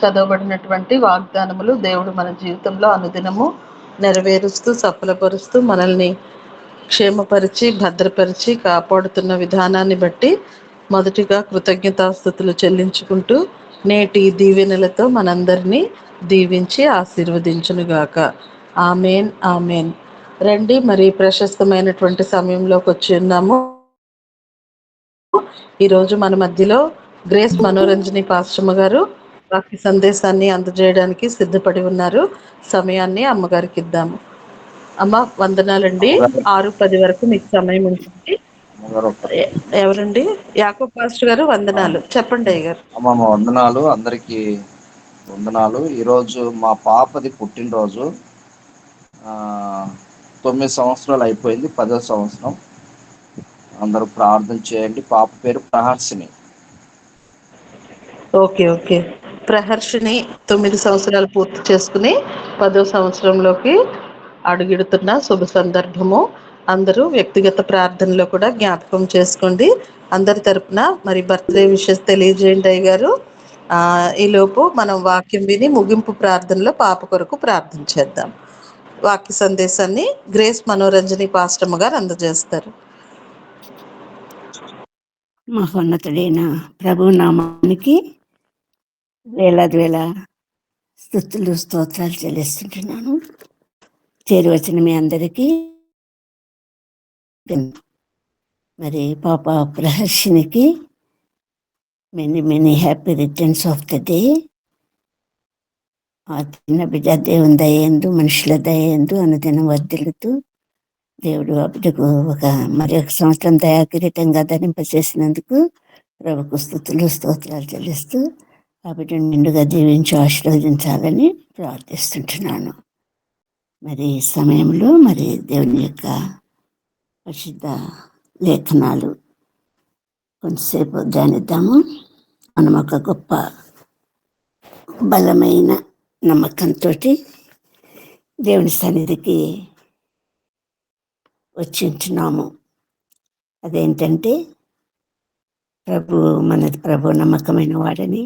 చదవబడినటువంటి వాగ్దానములు దేవుడు మన జీవితంలో అనుదినము నెరవేరుస్తూ సఫలపరుస్తూ మనల్ని క్షేమపరిచి భద్రపరిచి కాపాడుతున్న విధానాన్ని బట్టి మొదటిగా కృతజ్ఞతాస్థుతులు చెల్లించుకుంటూ నేటి దీవెనలతో మనందరినీ దీవించి ఆశీర్వదించునుగాక. Amen amen. రండి, మరి ప్రశస్తమైనటువంటి సమయంలోకి వచ్చి ఉన్నాము. ఈరోజు మన మధ్యలో గ్రేస్ మనోరంజని పాస్టమ్మ గారు వాక్య సందేశాన్ని అందజేయడానికి సిద్ధపడి ఉన్నారు. సమయాన్ని అమ్మగారికి ఇద్దాము. అమ్మ వందనాలండి. అమ్మగారు 6:10 వరకు మీకు సమయం ఉంటుంది. అమ్మగారు ఎవరండి? యాకోబ్ పాస్టర్ గారు వందనాలు. చెప్పండి అయ్యగారు. అమ్మమ్మ వందనాలు, అందరికీ వందనాలు. ఈరోజు మా పాపది పుట్టినరోజు. 9 సంవత్సరాలు అయిపోయింది, 10వ సంవత్సరం. అందరూ ప్రార్థన చేయండి. పాప పేరు ప్రహర్షిని. ఓకే. ప్రహర్షిని 9 సంవత్సరాలు పూర్తి చేసుకుని 10వ సంవత్సరంలోకి అడుగిడుతున్న శుభ సందర్భము. అందరూ వ్యక్తిగత ప్రార్థనలో కూడా జ్ఞాపకం చేసుకోండి. అందరి తరపున మరి బర్త్డే విషెస్ తెలియజేయండి అయ్యగారు. ఈలోపు మనం వాక్యం విని ముగింపు ప్రార్థనలో పాప కొరకు ప్రార్థన చేద్దాం. వాక్య సందేశాన్ని గ్రేస్ మనోరంజని పాస్టమ్మ గారు అందజేస్తారు. మహోన్నతుడైన ప్రభు నామానికి వేలాది వేల స్తుతులు స్తోత్రాలు చెల్లిస్తుంటున్నాను. చేరువచ్చిన మీ అందరికీ, మరి పాప ప్రహర్షినికి many happy returns of the day. ఆ చిన్న బిడ్డ దేవుని దయందు మనుషుల దయందు అనుదినం వర్ధిల్లుతూ దేవుడు ఆ బిడ్డకు మరి ఒక సంవత్సరం దయాకిరీటంగా ధరింపచేసినందుకు ప్రభుకు స్తుతులు స్తోత్రాలు చెల్లిస్తూ ఆ బిడ్డను నిండుగా దీవించి ఆశీర్వదించాలని ప్రార్థిస్తుంటున్నాను. మరి ఈ సమయంలో మరి దేవుని యొక్క పరిశుద్ధ లేఖనాలు కొంతసేపు ధ్యానిద్దాము. మనం ఒక గొప్ప బలమైన నమ్మకంతో దేవుని సన్నిధికి వచ్చి ఉంటున్నాము. అదేంటంటే ప్రభు నమ్మకమైన వాడని,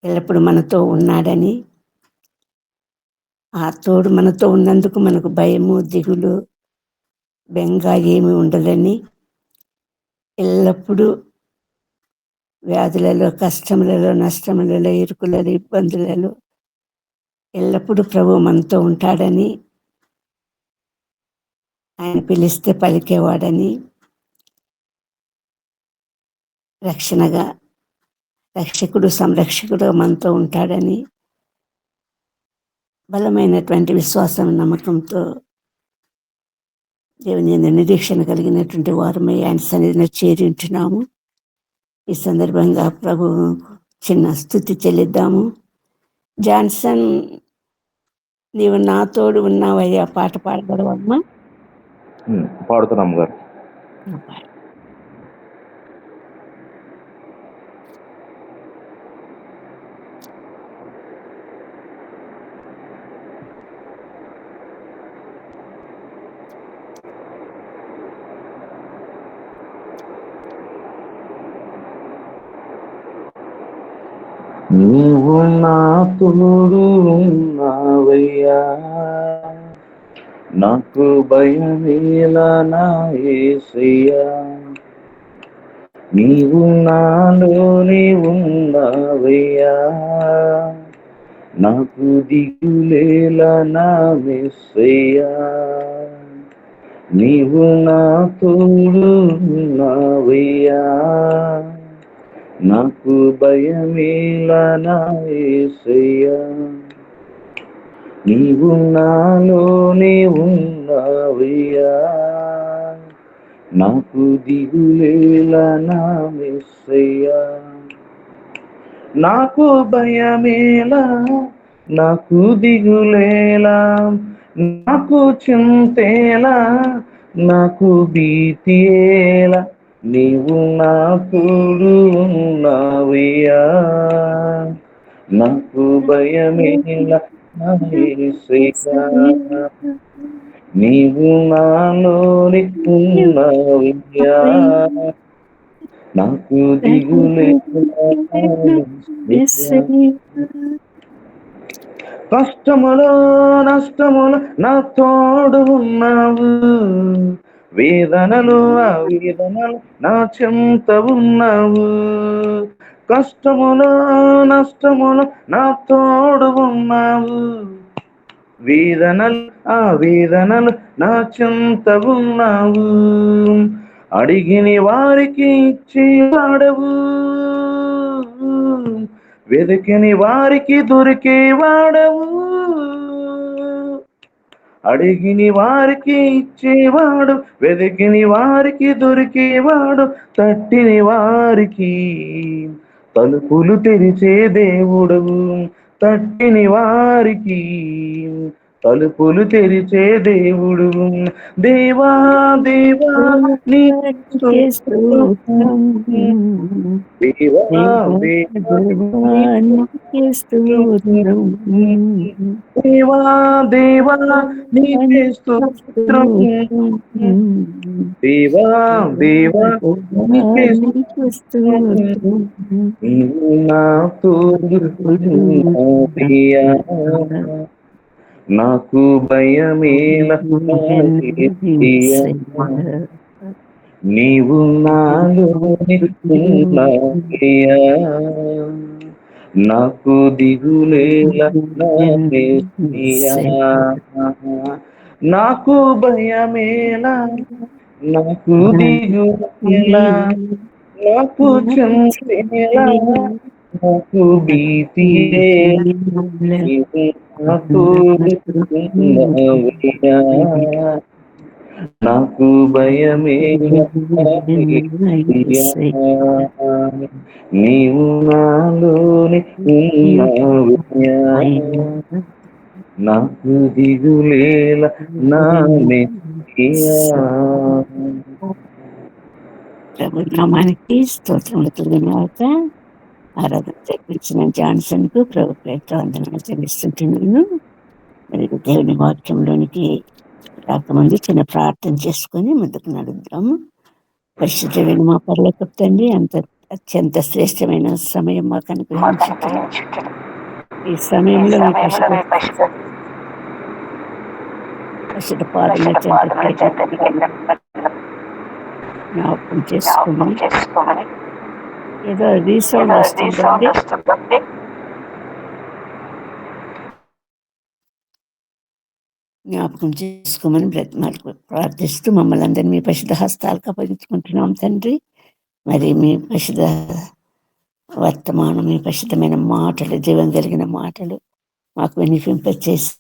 ఎల్లప్పుడూ మనతో ఉన్నాడని, ఆ తోడు మనతో ఉన్నందుకు మనకు భయము దిగులు బెంగ ఏమి ఉండదని, ఎల్లప్పుడూ వ్యాధులలో కష్టములలో నష్టములలో ఇరుకులలో ఇబ్బందులలో ఎల్లప్పుడూ ప్రభు మనతో ఉంటాడని, ఆయన పిలిస్తే పలికేవాడని, రక్షకుడు సంరక్షకుడు మనతో ఉంటాడని బలమైనటువంటి విశ్వాసం నమ్మకంతో దేవుని నిరీక్షణ కలిగినటువంటి వారమై ఆయన సన్నిధిలో చేరి ఉంటున్నాము. ఈ సందర్భంగా ప్రభు చిన్న స్తుతి చెల్లిద్దాము. జాన్సన్, నీవు నా తోడు ఉన్నావయ్యా పాట పాడగలవమ్మా? పాడుతున్నాం గారు. నీవు నా తోడు ఉన్నావయ్యా, నాకు భయమేలా నా యేసయ్యా. నీవు నాలోనే ఉన్నావయ్యా, నాకు దిగులేలా నా యేసయ్యా. నీవు నా తోడు ఉన్నావయ్యా, నాకు భయమేలా నా యేసయ్యా. నీవు నాలోనే ఉన్నావయ్యా, నాకు దిగులేలా నా యేసయ్యా. నాకు భయమేలా, నాకు దిగులేలా, నాకు చింతేలా, నాకు భీతియేలా, నీవు నా తోడు ఉన్నావయ్యా, నాకు భయమేలా నా యేసయ్యా. నీవు నాలోని ఉన్నావయ్యా, నాకు దిగులే కష్టములో నష్టములో నా తోడు ఉన్నావు, వేదనలు ఆ వేదనలు నా చెంత ఉన్నావు. కష్టములో నష్టములో నా తోడు ఉన్నావు, వేదనలు ఆ వేదనలు నా చెంత ఉన్నావు. అడిగిని వారికి ఇచ్చేవాడవు, వెతికిని వారికి దొరికేవాడవు. అడిగిని వారికి ఇచ్చేవాడు, వెతికిని వారికి దొరికేవాడు, తట్టిని వారికి తలుపులు తెరిచే దేవుడవు. తట్టిని వారికి తలుపులు తెరిచే దేవుడు. దేవా దేవా నీ స్తోత్రం, దేవా దేవా దేవా నీకే స్తోత్రం, దేవా దేవా నీకే స్తోత్రం. దేవా దేవా నీకే స్తోత్రం. నా తోడు ఉన్నావయ్యా, నాకు భయమేల నీవు నాలోనే ఉన్నావయ్యా, నాకు దిగులేల నా యేసయ్యా. నాకు భయమేలా, నాకు దిగులేలా, నాకు చింతేలా, నాకు భీతియేలా, నీవు నా తోడు ఉన్నావయ్యా, నాకు భయమేలా నీవు నాలోని ఉన్నావయ్యా, నాకు దిగులేల నా మెస్సియా. ప్రభు నామానికి స్తోత్రములు కలిగినాక ఆరాధన జరిపించిన జాన్సన్ కు ప్రభు పేరుతో వందనాలు చెల్లిస్తుంటున్నాను. మరి దేవుని వాక్యంలోనికి రాకముందు చిన్న ప్రార్థన చేసుకొని ముందుకు నడుద్దాము. పరిశుద్ధమైన మా పరలోకపు తండ్రి, అత్యంత శ్రేష్టమైన సమయం మాకు అనుగ్రహించుటను. ఈ సమయంలో మీ పరిశుద్ధ పాదముల చెంత జ్ఞాపకం చేసుకోమని. ఏదో రీసౌండ్ వస్తుందండి. జ్ఞాపకం చేసుకోమని బ్రతిమాలకు ప్రార్థిస్తూ మమ్మల్ని అందరినీ మీ పరిశుద్ధ హస్తాలకు అప్పగించుకుంటున్నాం తండ్రి. మరి మీ పరిశుద్ధ వర్తమానం, మీ పరిశుద్ధమైన మాటలు, జీవం కలిగిన మాటలు మాకు వినిపింపచేసి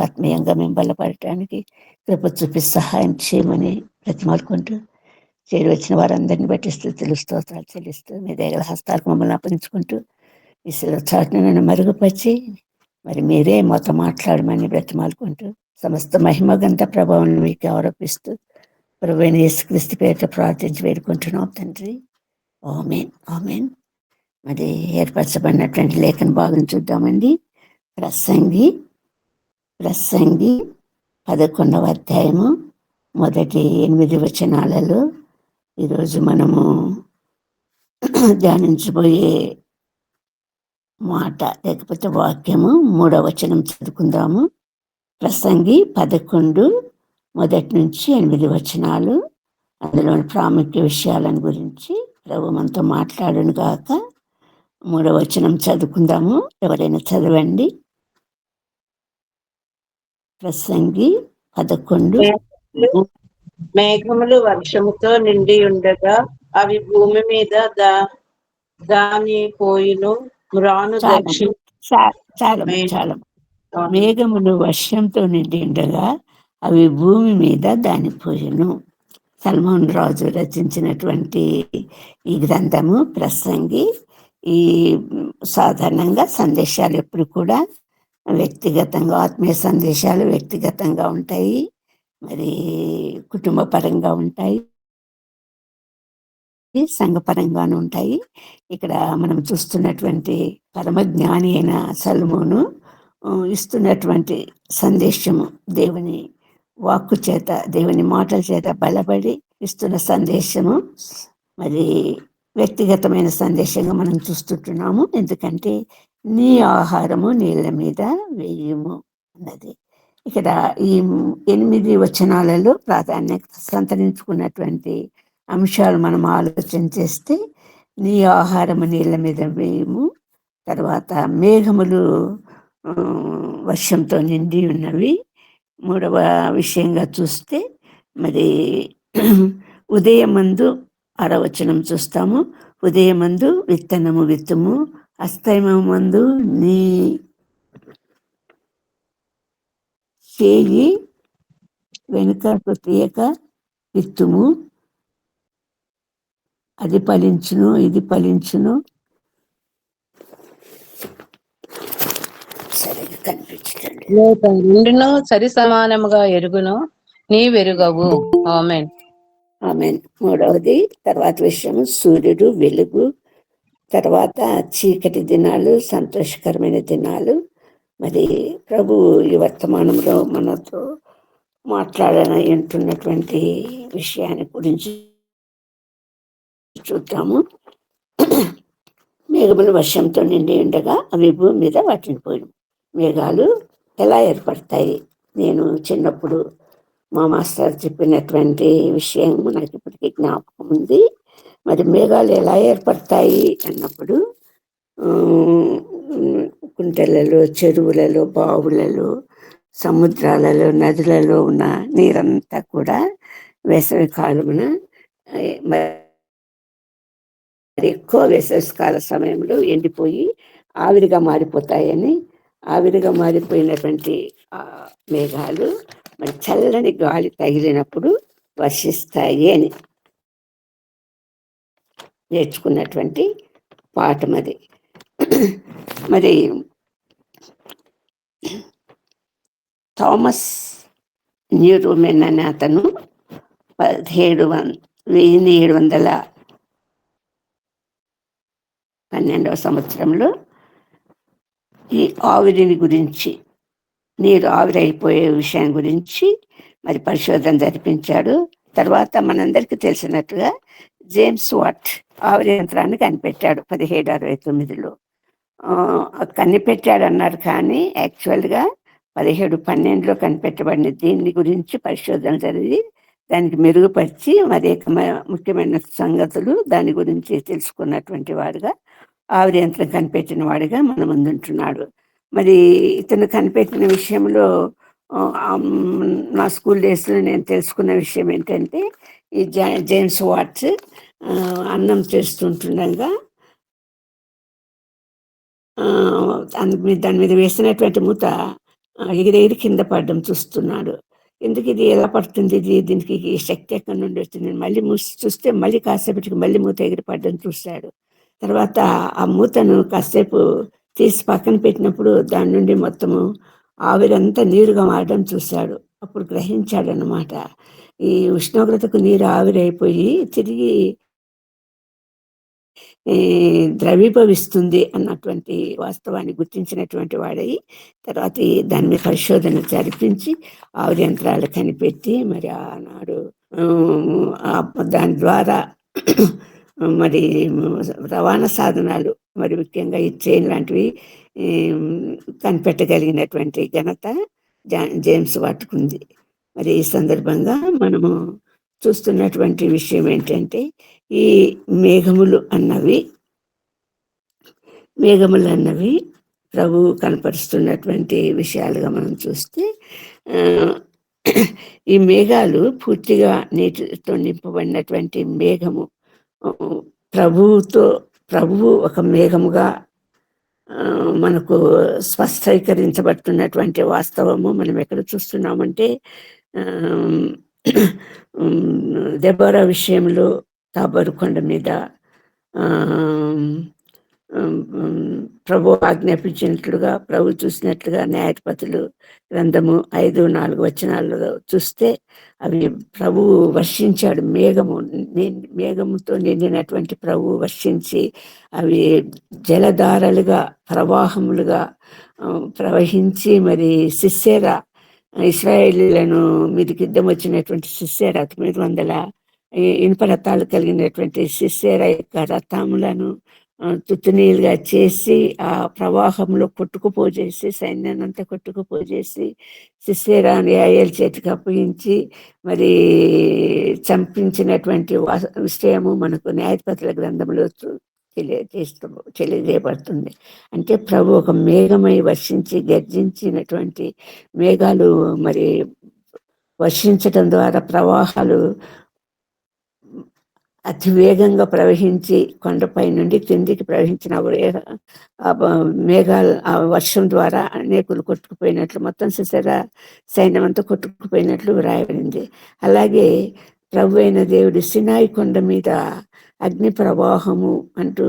ఆత్మీయంగా మేము బలపడటానికి కృప చూపి సహాయం చేయమని బ్రతిమాలుకుంటూ చేరి వచ్చిన వారందరినీ బట్టి స్తుతులు స్తోత్రాలు చెల్లిస్తూ మీ దగ్గర హస్తాలకు మమ్మల్ని అప్పగించుకుంటూ ఈ చాటును నన్ను మరుగుపరిచి మరి మీరే మాతో మాట్లాడమని బ్రతిమాలుకుంటూ సమస్త మహిమగంత ప్రభావం మీకు ఆరోపిస్తూ ప్రభువైన యేసుక్రీస్తు పేరిట ప్రార్థించి వేడుకుంటున్నాం తండ్రి. ఆమేన్ ఆమేన్. మరి ఏర్పరచబడినటువంటి లేఖన భాగం చూద్దామండి. ప్రసంగి 11వ అధ్యాయము మొదటి 8 వచనాలలో ఈరోజు మనము ధ్యానించబోయే మాట లేకపోతే వాక్యము 3వ వచనం చదువుకుందాము. ప్రసంగి 11 మొదటి నుంచి 8 వచనాలు. అందులోని ప్రాముఖ్య విషయాలను గురించి ప్రభు మనతో మాట్లాడును గాక. 3వ వచనం చదువుకుందాము. ఎవరైనా చదవండి. ప్రసంగి 11. మేఘములు వర్షముతో నిండి ఉండగా అవి భూమి మీద దాని పోయిను. చాలా మేఘములు వర్షంతో నిండి ఉండగా అవి భూమి మీద దానిపోయిను. సల్మాన్ రాజు రచించినటువంటి ఈ గ్రంథము ప్రసంగి. ఈ సాధారణంగా సందేశాలు ఎప్పుడు కూడా వ్యక్తిగతంగా, ఆత్మీయ సందేశాలు వ్యక్తిగతంగా ఉంటాయి, మరి కుటుంబ పరంగా ఉంటాయి, సంఘపరంగాను ఉంటాయి. ఇక్కడ మనం చూస్తున్నటువంటి పరమజ్ఞాని అయిన సల్మోను ఇస్తున్నటువంటి సందేశము దేవుని వాక్కు చేత, దేవుని మాటల చేత బలపడి ఇస్తున్న సందేశము మరి వ్యక్తిగతమైన సందేశంగా మనం చూస్తుంటున్నాము. ఎందుకంటే నీ ఆహారము నీళ్ళ మీద వేయము అన్నది. ఇక్కడ ఈ 8 వచనాలలో ప్రాధాన్యత సంతరించుకున్నటువంటి అంశాలు మనం ఆలోచన చేస్తే, నీ ఆహారము నీళ్ళ మీద వేయము, తర్వాత మేఘములు వర్షంతో నిండి ఉన్నవి. మూడవ విషయంగా చూస్తే మరి ఉదయమందు 6వ వచనం చూస్తాము. ఉదయమందు విత్తనము విత్తుము, అస్తమయమందు నీ చేయి వెనుకకు తీయక విత్తుము, అది ఫలించును ఇది ఫలించును. సరిగ్గా కనిపించండి. రెండును సరి సమానముగా ఎరుగును, నీ వెరుగవు. ఆమేన్. ఆమేన్. మూడవది తర్వాత విషయం, సూర్యుడు వెలుగు, తర్వాత చీకటి దినాలు, సంతోషకరమైన దినాలు. మరి ప్రభు ఈ వర్తమానంలో మనతో మాట్లాడాలంటున్నటువంటి విషయాన్ని గురించి చూద్దాము. మేఘములు వర్షంతో నిండి ఉండగా అవి భూమి మీద వాటిని పోయి. మేఘాలు ఎలా ఏర్పడతాయి? నేను చిన్నప్పుడు మా మాస్టర్ చెప్పినటువంటి విషయం నాకు ఇప్పటికీ జ్ఞాపకం ఉంది. మరి మేఘాలు ఎలా ఏర్పడతాయి అన్నప్పుడు కుంటలలో, చెరువులలో, బావులలో, సముద్రాలలో, నదులలో ఉన్న నీరంతా కూడా వేసవి కాలమున మరి ఎక్కువ వేసవికాల సమయంలో ఎండిపోయి ఆవిరిగా మారిపోతాయని, ఆవిరిగా మారిపోయినటువంటి మేఘాలు మరి చల్లని గాలి తగిలినప్పుడు వర్షిస్తాయి అని నేర్చుకున్నటువంటి పాఠం అది. మరి థామస్ న్యూరోమెన్ అనే అతను 1712వ సంవత్సరంలో ఈ ఆవిరిని గురించి, నీరు ఆవిరైపోయే విషయం గురించి మరి పరిశోధన జరిపించాడు. తర్వాత మనందరికీ తెలిసినట్టుగా జేమ్స్ వాట్ ఆవిరి యంత్రాన్ని కనిపెట్టాడు 1769లో. కనిపెట్టాడు అన్నారు, కానీ యాక్చువల్గా 1712లో కనిపెట్టబడిన దీని గురించి పరిశోధన జరిగి దానికి మెరుగుపరిచి మరి ముఖ్యమైన సంగతులు దాని గురించి తెలుసుకున్నటువంటి వాడుగా, ఆవిరి యంత్రం కనిపెట్టిన వాడిగా మన ముందుంటున్నాడు. మరి ఇతను కనిపెట్టిన విషయంలో నా స్కూల్ డేస్లో నేను తెలుసుకున్న విషయం ఏంటంటే, ఈ జేమ్స్ వాట్స్ అన్నం చేస్తుంటుండగా దాని మీద వేసినటువంటి మూత ఎగిరెగిరి కింద పడడం చూస్తున్నాడు. ఎందుకు ఇది ఎలా పడుతుంది, దీనికి శక్తి ఎక్కడి నుండి వచ్చింది? మళ్ళీ మూసి చూస్తే మళ్ళీ కాసేపటికి మళ్ళీ మూత ఎగిరి పడడం చూశాడు. తర్వాత ఆ మూతను కాసేపు తీసి పక్కన పెట్టినప్పుడు దాని నుండి మొత్తము ఆవిరంతా నీరుగా మారడం చూశాడు. అప్పుడు గ్రహించాడు అన్నమాట, ఈ ఉష్ణోగ్రతకు నీరు ఆవిరైపోయి తిరిగి ద్రవీభవిస్తుంది అన్నటువంటి వాస్తవాన్ని గుర్తించినటువంటి వాడై తర్వాత దాని మీద పరిశోధన జరిపించి ఆవిరి యంత్రాలు కనిపెట్టి మరి ఆనాడు దాని ద్వారా మరి రవాణా సాధనాలు, మరి ముఖ్యంగా ఈ ట్రైన్ లాంటివి కనిపెట్టగలిగినటువంటి ఘనత జేమ్స్ వాట్కుంది. మరి ఈ సందర్భంగా మనము చూస్తున్నటువంటి విషయం ఏంటంటే, ఈ మేఘములు అన్నవి ప్రభు కనపరుస్తున్నటువంటి విషయాలుగా మనం చూస్తే, ఈ మేఘాలు పూర్తిగా నీటితో నింపబడినటువంటి మేఘము ప్రభువు ఒక మేఘముగా మనకు స్పష్టీకరించబడుతున్నటువంటి వాస్తవము మనం ఎక్కడ చూస్తున్నామంటే, దెబోరా విషయంలో తాబోరు కొండ మీద ప్రభు ఆజ్ఞాపించినట్లుగా, ప్రభు చూసినట్లుగా న్యాయాధిపతులు గ్రంథము 5-4 వచనాలలో చూస్తే అవి ప్రభువు వర్షించాడు. మేఘముతో నిండినటువంటి ప్రభువు వర్షించి అవి జలధారలుగా, ప్రవాహములుగా ప్రవహించి మరి సిస్సేరా, ఇశ్రాయేలీలను మీదకి యుద్ధం వచ్చినటువంటి సిస్సేరా 900 ఇనుప రథాలు కలిగినటువంటి సిస్సేరా యొక్క రథములను తుత్తునీలుగా చేసి ఆ ప్రవాహంలో కొట్టుకుపోజేసి సైన్యాన్ని అంతా కొట్టుకుపోజేసి సిస్సేరాని యాయేలు చేతికి అప్పగించి మరి చంపించినటువంటి విషయము మనకు న్యాయపత్రుల గ్రంథంలో తెలియజేయబడుతుంది. అంటే ప్రభు ఒక మేఘమై వర్షించి గర్జించినటువంటి మేఘాలు మరి వర్షించటం ద్వారా ప్రవాహాలు అతి వేగంగా ప్రవహించి కొండపై నుండి కిందికి ప్రవహించిన మేఘాలు ఆ వర్షం ద్వారా అనేకులు కొట్టుకుపోయినట్లు, మొత్తం సిసెరా సైన్యం అంతా కొట్టుకుపోయినట్లు వ్రాయబడింది. అలాగే ప్రభు అయిన దేవుడు సినాయి కొండ మీద అగ్ని ప్రవాహము అంటూ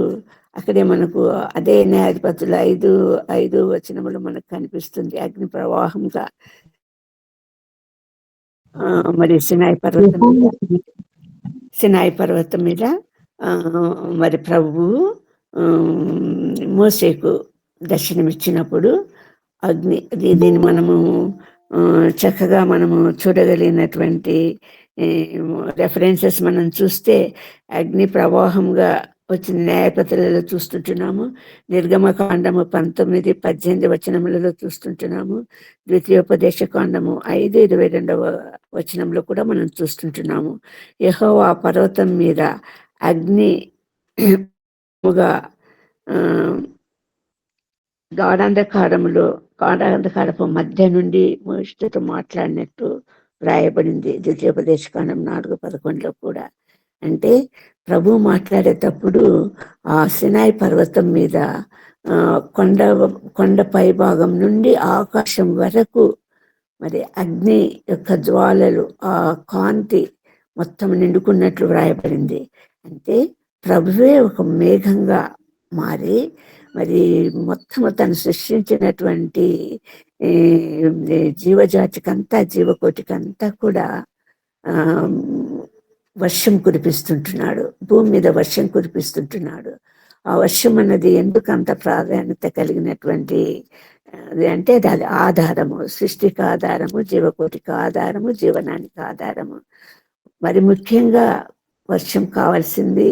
అక్కడే మనకు అదే న్యాయాధిపతుల 5 వచనములు మనకు కనిపిస్తుంది. అగ్ని ప్రవాహంగా మరి సినాయి పర్వతం మీద మరి ప్రభువు మోసేకు దర్శనమిచ్చినప్పుడు అగ్ని, దీన్ని మనము చక్కగా మనము చూడగలిగినటువంటి రెఫరెన్సెస్ మనం చూస్తే అగ్ని ప్రవాహంగా వచ్చిన న్యాయపత్రాలలో చూస్తుంటున్నాము. నిర్గమకాండము 19-18 వచనములలో చూస్తుంటున్నాము. ద్వితీయోపదేశ కాండము 5:22 వచనంలో కూడా మనం చూస్తుంటున్నాము. యెహోవా పర్వతం మీద అగ్నిగా గాఢాంధకారపు మధ్య నుండి మోషేతో మాట్లాడినట్టు వ్రాయబడింది ద్వితీయోపదేశ కాండం 4:11 కూడా. అంటే ప్రభు మాట్లాడేటప్పుడు ఆ సినాయి పర్వతం మీద కొండ పై భాగం నుండి ఆకాశం వరకు మరి అగ్ని యొక్క జ్వాలలు, ఆ కాంతి మొత్తం నిండుకున్నట్లు వ్రాయబడింది. అంటే ప్రభువే ఒక మేఘంగా మారి మరి మొత్తం తను సృష్టించినటువంటి జీవజాతికంతా, జీవకోటికంతా కూడా వర్షం కురిపిస్తుంటున్నాడు, భూమి మీద వర్షం కురిపిస్తుంటున్నాడు. ఆ వర్షం అన్నది ఎందుకు అంత ప్రాధాన్యత కలిగినటువంటి అంటే అది ఆధారము, సృష్టికి ఆధారము, జీవకోటికి ఆధారము, జీవనానికి ఆధారము. మరి ముఖ్యంగా వర్షం కావాల్సింది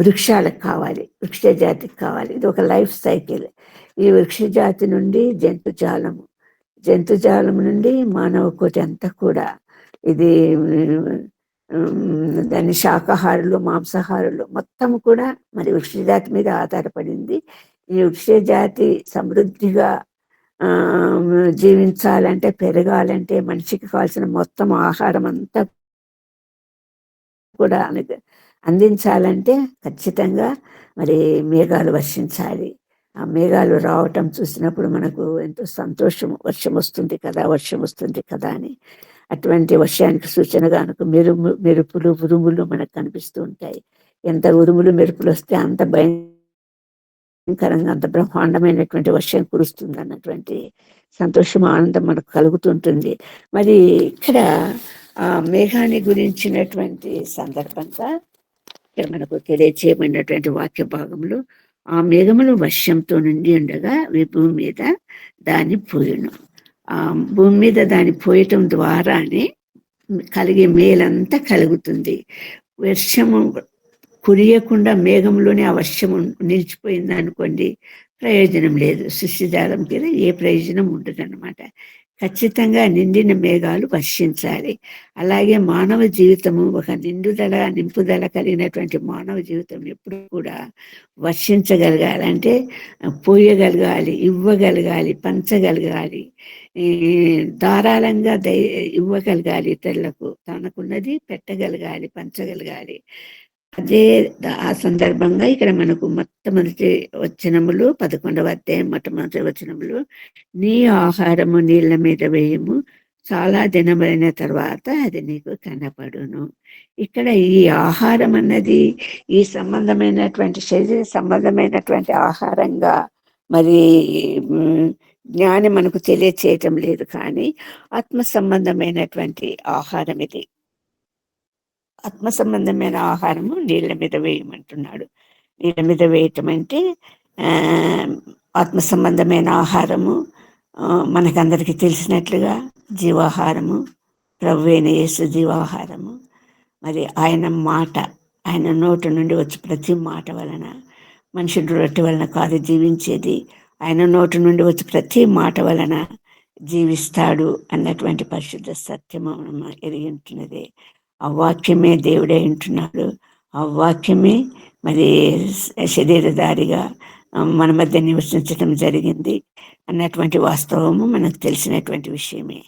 వృక్షాలకు కావాలి, వృక్ష జాతికి కావాలి. ఇది ఒక లైఫ్ సైకిల్. ఈ వృక్ష జాతి నుండి జంతుజాలం నుండి మానవ కోటి అంతా కూడా ఇది దాని శాకాహారులు, మాంసాహారులు మొత్తం కూడా మరి వృక్ష జాతి మీద ఆధారపడింది. ఈ వృక్ష జాతి సమృద్ధిగా జీవించాలంటే, పెరగాలంటే, మనిషికి కావాల్సిన మొత్తం ఆహారం అంతా కూడా అందించాలంటే ఖచ్చితంగా మరి మేఘాలు వర్షించాలి. ఆ మేఘాలు రావటం చూసినప్పుడు మనకు ఎంతో సంతోషం, వర్షం వస్తుంది కదా అని. అటువంటి వర్షానికి సూచనగా మెరుపులు, ఉరుములు మనకు కనిపిస్తూ ఉంటాయి. ఎంత ఉరుములు, మెరుపులు వస్తే అంత భయంకరంగా, అంత బ్రహ్మాండమైనటువంటి వర్షం కురుస్తుంది అన్నటువంటి సంతోషం, ఆనందం మనకు కలుగుతుంటుంది. మరి ఇక్కడ ఆ మేఘాన్ని గురించినటువంటి సందర్భంగా ఇక్కడ మనకు తెలియచేయబడినటువంటి వాక్య భాగంలో, ఆ మేఘములు వర్షంతో నిండి ఉండగా భూమి మీద దాన్ని పోయెను. ఆ భూమి మీద దాన్ని పోయటం ద్వారానే కలిగే మేలంతా కలుగుతుంది. వర్షము కురియకుండా మేఘంలోనే ఆ వర్షము నిలిచిపోయింది అనుకోండి, ప్రయోజనం లేదు. సృష్టిజాలం మీద ఏ ప్రయోజనం ఉండదు అన్నమాట. ఖచ్చితంగా నిండిన మేఘాలు వర్షించాలి. అలాగే మానవ జీవితము ఒక నింపుదల కలిగినటువంటి మానవ జీవితం ఎప్పుడు కూడా వర్షించగలగాలి. అంటే పోయగలగాలి, ఇవ్వగలగాలి, పంచగలగాలి, ధారాళంగా ఇవ్వగలగాలి, ఇతరులకు తనకున్నది పెట్టగలగాలి, పంచగలగాలి. అదే ఆ సందర్భంగా ఇక్కడ మనకు మొట్టమొదటి వచనములు 11వ అధ్యాయం మొట్టమొదటి వచనములు, నీ ఆహారము నీళ్ళ మీద వేయము, చాలా దినమైన తర్వాత అది నీకు కనపడును. ఇక్కడ ఈ ఆహారం అన్నది ఈ సంబంధమైనటువంటి శరీర సంబంధమైనటువంటి ఆహారంగా మరి జ్ఞానం మనకు తెలియచేయటం లేదు, కానీ ఆత్మ సంబంధమైనటువంటి ఆహారం ఇది. ఆత్మ సంబంధమైన ఆహారము నీళ్ళ మీద వేయమంటున్నాడు. నీళ్ళ మీద వేయటం అంటే ఆత్మ సంబంధమైన ఆహారము మనకందరికీ తెలిసినట్లుగా జీవాహారము, ప్రభువైన యేసు జీవాహారము. మరి ఆయన నోటి నుండి వచ్చి ప్రతి మాట వలన మనుషుడు రొట్టె వలన కాదు జీవించేది, ఆయన నోటి నుండి వచ్చి ప్రతి మాట వలన జీవిస్తాడు అన్నటువంటి పరిశుద్ధ సత్యము ఎరిగి ఉంటున్నది. ఆ వాక్యమే దేవుడే ఉంటున్నాడు. ఆ వాక్యమే మరి శరీరధారిగా మన మధ్య నివసించడం జరిగింది అన్నటువంటి వాస్తవము మనకు తెలిసినటువంటి విషయమే.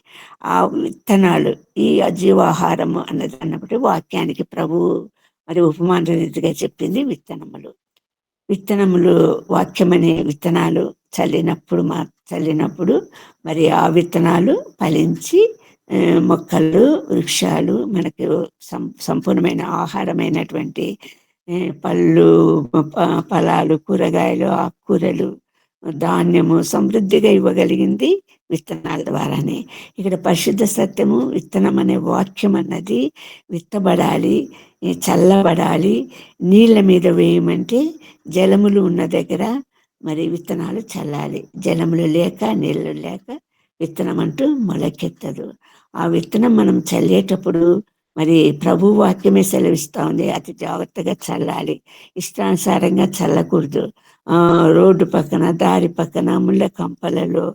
ఆ విత్తనాలు, ఈ జీవాహారము అన్నప్పుడు వాక్యానికి ప్రభువు మరి ఉపమాన రీతిగా చెప్పింది విత్తనములు వాక్యమనే విత్తనాలు చల్లినప్పుడు మరి ఆ విత్తనాలు ఫలించి మొక్కలు, వృక్షాలు మనకు సంపూర్ణమైన ఆహారమైనటువంటి పళ్ళు, ఫలాలు, కూరగాయలు, ఆకుకూరలు, ధాన్యము సమృద్ధిగా ఇవ్వగలిగింది విత్తనాల ద్వారానే. ఇక్కడ పరిశుద్ధ సత్యము, విత్తనం అనే వాక్యం అన్నది విత్తబడాలి, చల్లబడాలి. నీళ్ళ మీద వేయమంటే జలములు ఉన్న దగ్గర మరి విత్తనాలు చల్లాలి. జలములు లేక, నీళ్ళు లేక విత్తనం అంటూ మొలకెత్తదు. ఆ విత్తనం మనం చల్లేటప్పుడు మరి ప్రభు వాక్యమే సెలవిస్తా ఉంది, అతి జాగ్రత్తగా చల్లాలి, ఇష్టానుసారంగా చల్లకూడదు. రోడ్డు పక్కన, దారి పక్కన, ముళ్ళ కంపలలో,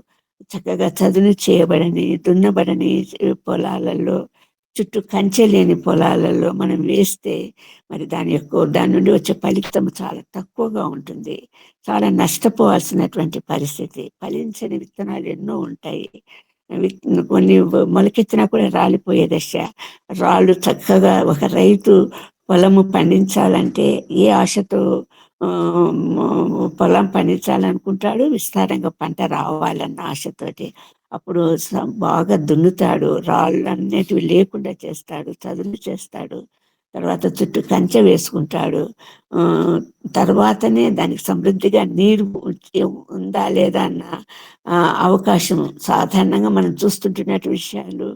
చక్కగా చదును చేయబడని, దున్నబడని పొలాలలో, చుట్టూ కంచె లేని పొలాలలో మనం వేస్తే మరి దాని నుండి వచ్చే ఫలితం చాలా తక్కువగా ఉంటుంది. చాలా నష్టపోవాల్సినటువంటి పరిస్థితి. ఫలించని విత్తనాలు ఎన్నో ఉంటాయి. కొన్ని మొలకెత్తినా కూడా రాలిపోయే దశ. రాళ్ళు చక్కగా ఒక రైతు పొలము పండించాలంటే ఏ ఆశతో పొలం పండించాలనుకుంటాడు? విస్తారంగా పంట రావాలన్న ఆశతోటి. అప్పుడు బాగా దున్నుతాడు, రాళ్ళు అన్నిటివి లేకుండా చేస్తాడు, చదును చేస్తాడు, తర్వాత చుట్టూ కంచె వేసుకుంటాడు. తర్వాతనే దానికి సమృద్ధిగా నీరు ఉందా లేదా అన్న అవకాశం. సాధారణంగా మనం చూస్తుంటున్నట్టు విషయాలు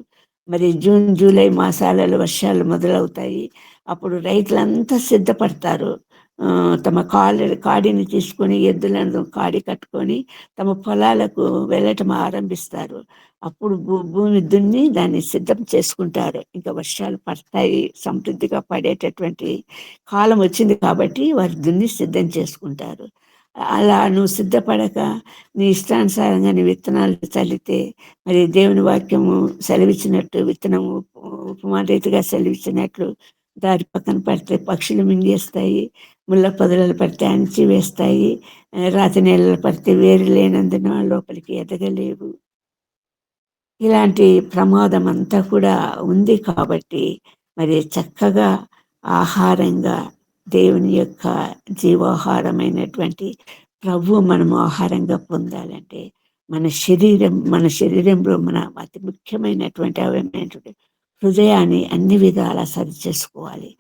మరి జూన్, జూలై మాసాలలో వర్షాలు మొదలవుతాయి. అప్పుడు రైతులంతా సిద్ధపడతారు. తమ కాడిని తీసుకొని, ఎద్దులను కాడి కట్టుకొని తమ పొలాలకు వెళ్ళటం ఆరంభిస్తారు. అప్పుడు భూమి దున్ని దాన్ని సిద్ధం చేసుకుంటారు. ఇంకా వర్షాలు పడతాయి, సమృద్ధిగా పడేటటువంటి కాలం వచ్చింది కాబట్టి వారు దున్ని సిద్ధం చేసుకుంటారు. అలా నువ్వు సిద్ధపడక నీ ఇష్టానుసారంగా నీ విత్తనాలు చల్లితే మరి దేవుని వాక్యము సెలవిచ్చినట్టు, విత్తనము ఉపమాన రీతిగా సెలవిచ్చినట్లు దారి పక్కన పడితే పక్షులు మింగేస్తాయి, ముళ్ళ పొదలు పడితే అణచి వేస్తాయి, రాతి నీళ్ళలు పడితే వేరు లేనందున లోపలికి ఎదగలేవు. ఇలాంటి ప్రమాదం అంతా కూడా ఉంది. కాబట్టి మరి చక్కగా ఆహారంగా దేవుని యొక్క జీవాహారమైనటువంటి ప్రభు మనము ఆహారంగా పొందాలంటే మన శరీరంలో మన అతి ముఖ్యమైనటువంటి అవయమైనటువంటి హృదయాన్ని అన్ని విధాలా సరి చేసుకోవాలి,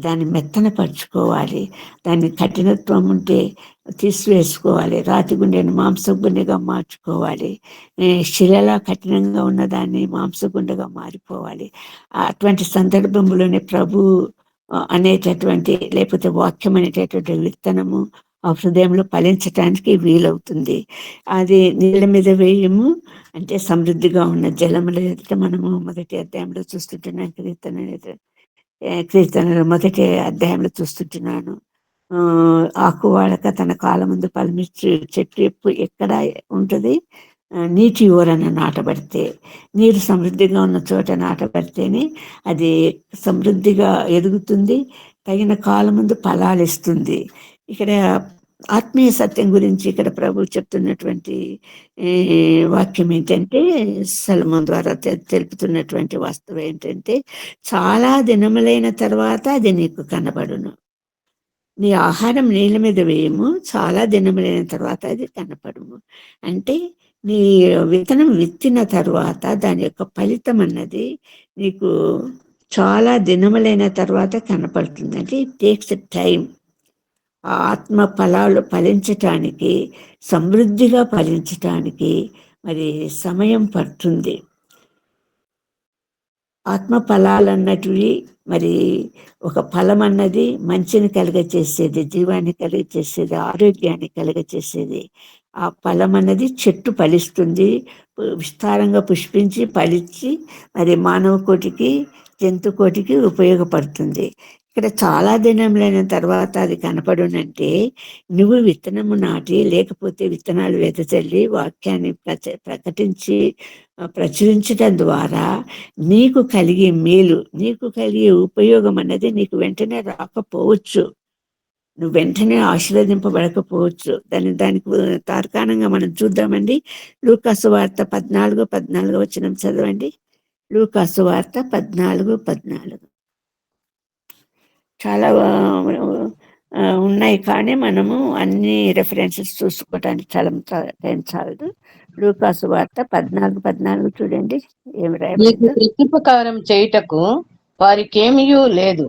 దాన్ని మెత్తనపరుచుకోవాలి, దాన్ని కఠినత్వం ఉంటే తీసివేసుకోవాలి, రాతి గుండెను మాంసగుండెగా మార్చుకోవాలి, శిలలా కఠినంగా ఉన్న దాన్ని మాంసగుండెగా మారిపోవాలి. అటువంటి సందర్భంలోనే ప్రభు అనేటటువంటి, లేకపోతే వాక్యం అనేటటువంటి విత్తనము ఆ హృదయంలో ఫలించటానికి వీలవుతుంది. అది నీళ్ళ మీద వేయము అంటే సమృద్ధిగా ఉన్న జలముల ఎదుట మనము మొదటి అధ్యాయంలో చూస్తుంటున్నాను, కీర్తనలు మొదటి అధ్యాయంలో చూస్తుంటున్నాను. ఆకువాడక తన కాలం ముందు ఫలమిచ్చు చెట్టు ఎక్కడ ఉంటుంది? నీటి ఓరన నాటబడితే, నీరు సమృద్ధిగా ఉన్న చోట నాటబడితేనే అది సమృద్ధిగా ఎదుగుతుంది, తగిన కాలం ముందు ఫలాలు ఇస్తుంది. ఇక్కడ ఆత్మీయ సత్యం గురించి ఇక్కడ ప్రభు చెప్తున్నటువంటి వాక్యం ఏంటంటే, సొలొమోను ద్వారా తెలుపుతున్నటువంటి వాస్తవం ఏంటంటే, చాలా దినములైన తర్వాత అది నీకు కనబడును. నీ ఆహారం నీళ్ళ మీద వేయము, చాలా దినములైన తర్వాత అది కనపడుము. అంటే నీ విత్తనం విత్తిన తర్వాత దాని యొక్క ఫలితం అన్నది నీకు చాలా దినములైన తర్వాత కనపడుతుంది. అంటే ఇట్ టేక్స్ టైం. ఆ ఆత్మ ఫలాలు ఫలించటానికి, సమృద్ధిగా ఫలించటానికి మరి సమయం పడుతుంది. ఆత్మ ఫలాలు అన్నటివి మరి ఒక ఫలం అన్నది మంచిని కలుగచేసేది, జీవాన్ని కలుగచేసేది, ఆరోగ్యాన్ని కలుగచేసేది. ఆ ఫలం అన్నది చెట్టు ఫలిస్తుంది, విస్తారంగా పుష్పించి ఫలించి మరి మానవ కోటికి జంతుకోటికి ఉపయోగపడుతుంది. ఇక్కడ చాలా దినములైన తర్వాత అది కనపడునంటే నువ్వు విత్తనము నాటి లేకపోతే విత్తనాలు వెదజల్లి వాక్యాన్ని ప్రకటించి ప్రచురించడం ద్వారా నీకు కలిగే మేలు, నీకు కలిగే ఉపయోగం అన్నది నీకు వెంటనే రాకపోవచ్చు. నువ్వు వెంటనే ఆశీర్వదింపబడకపోవచ్చు. దానికి తార్కాణంగా మనం చూద్దామండి. లూకాసు వార్త 14 వచనం చదవండి. లూకాసు వార్త 14 చాలా ఉన్నాయి, కానీ మనము అన్ని రెఫరెన్సెస్ చూసుకోవటానికి చాలా టైం చాలదు. లూకాసు వార్త 14 చూడండి ఏమి రాయబడిందో. ప్రత్యుపకారం చేయుటకు వారికేమీయూ లేదు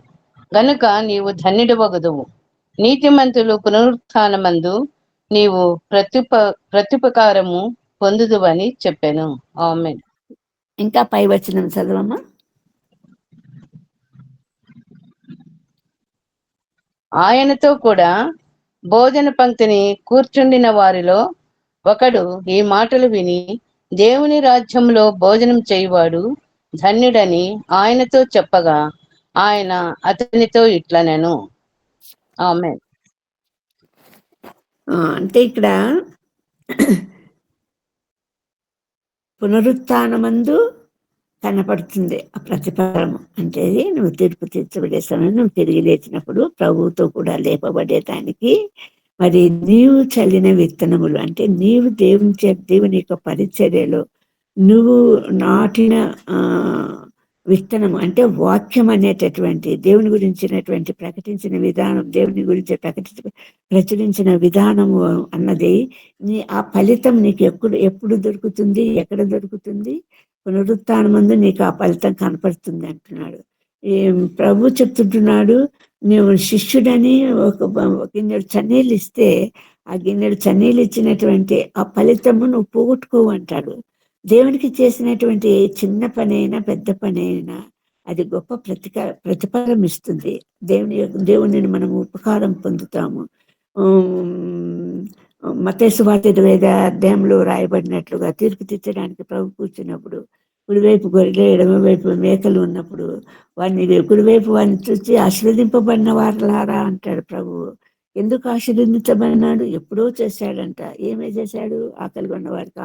గనుక నీవు ధన్యుడవగదువు. నీతిమంతులు పునరుత్థానమందు నీవు ప్రత్యుపకారము పొందుదువని చెప్పాను. ఆమేన్. ఇంకా పై వచనం చదవమ్మా. ఆయనతో కూడా భోజన పంక్తిని కూర్చుండిన వారిలో ఒకడు ఈ మాటలు విని దేవుని రాజ్యంలో భోజనం చేయువాడు ధన్యుడని ఆయనతో చెప్పగా ఆయన అతనితో ఇట్లనెను. ఆమేన్. అంటే ఇక్కడ పునరుత్థానమందు కనపడుతుంది ఆ ప్రతిఫలము. అంటే నువ్వు తీర్పు తీర్చబడే సమయం, నువ్వు తిరిగి లేచినప్పుడు ప్రభువుతో కూడా లేపబడేదానికి మరి నీవు చల్లిన విత్తనములు, అంటే నీవు దేవుని యొక్క పరిచర్యలో నువ్వు నాటిన విత్తనము, అంటే వాక్యం అనేటటువంటి దేవుని గురించినటువంటి ప్రకటించిన విధానం, దేవుని గురించి ప్రచురించిన విధానము అన్నది ఆ ఫలితం నీకు ఎప్పుడు దొరుకుతుంది, ఎక్కడ దొరుకుతుంది? పునరుత్థానమందు నీకు ఆ ఫలితం కనపడుతుంది అంటున్నాడు. ప్రభు చెప్తుంటున్నాడు, నువ్వు శిష్యుడని ఒక గిన్నెడు చన్నీళ్ళు ఇస్తే ఆ గిన్నెడు చన్నీళ్ళు ఇచ్చినటువంటి ఆ ఫలితము నువ్వు పోగొట్టుకోవు అంటాడు. దేవునికి చేసినటువంటి చిన్న పని అయినా పెద్ద పని అయినా అది గొప్ప ప్రతిఫలం ఇస్తుంది. దేవుని మనం ఉపకారం పొందుతాము. మత్తయి సువార్త 20వ అధ్యాయంలో రాయబడినట్లుగా తీర్పు తీర్చడానికి ప్రభు కూర్చున్నప్పుడు కుడివైపు గొర్రెలు ఎడమవైపు మేకలు ఉన్నప్పుడు కుడివైపు వారిని చూసి ఆశీర్వదింపబడిన వారులారా అంటాడు ప్రభు. ఎందుకు ఆశీర్వదించబడినాడు? ఎప్పుడో చేశాడంట. ఏమే చేశాడు? ఆకలి ఉన్న వారికి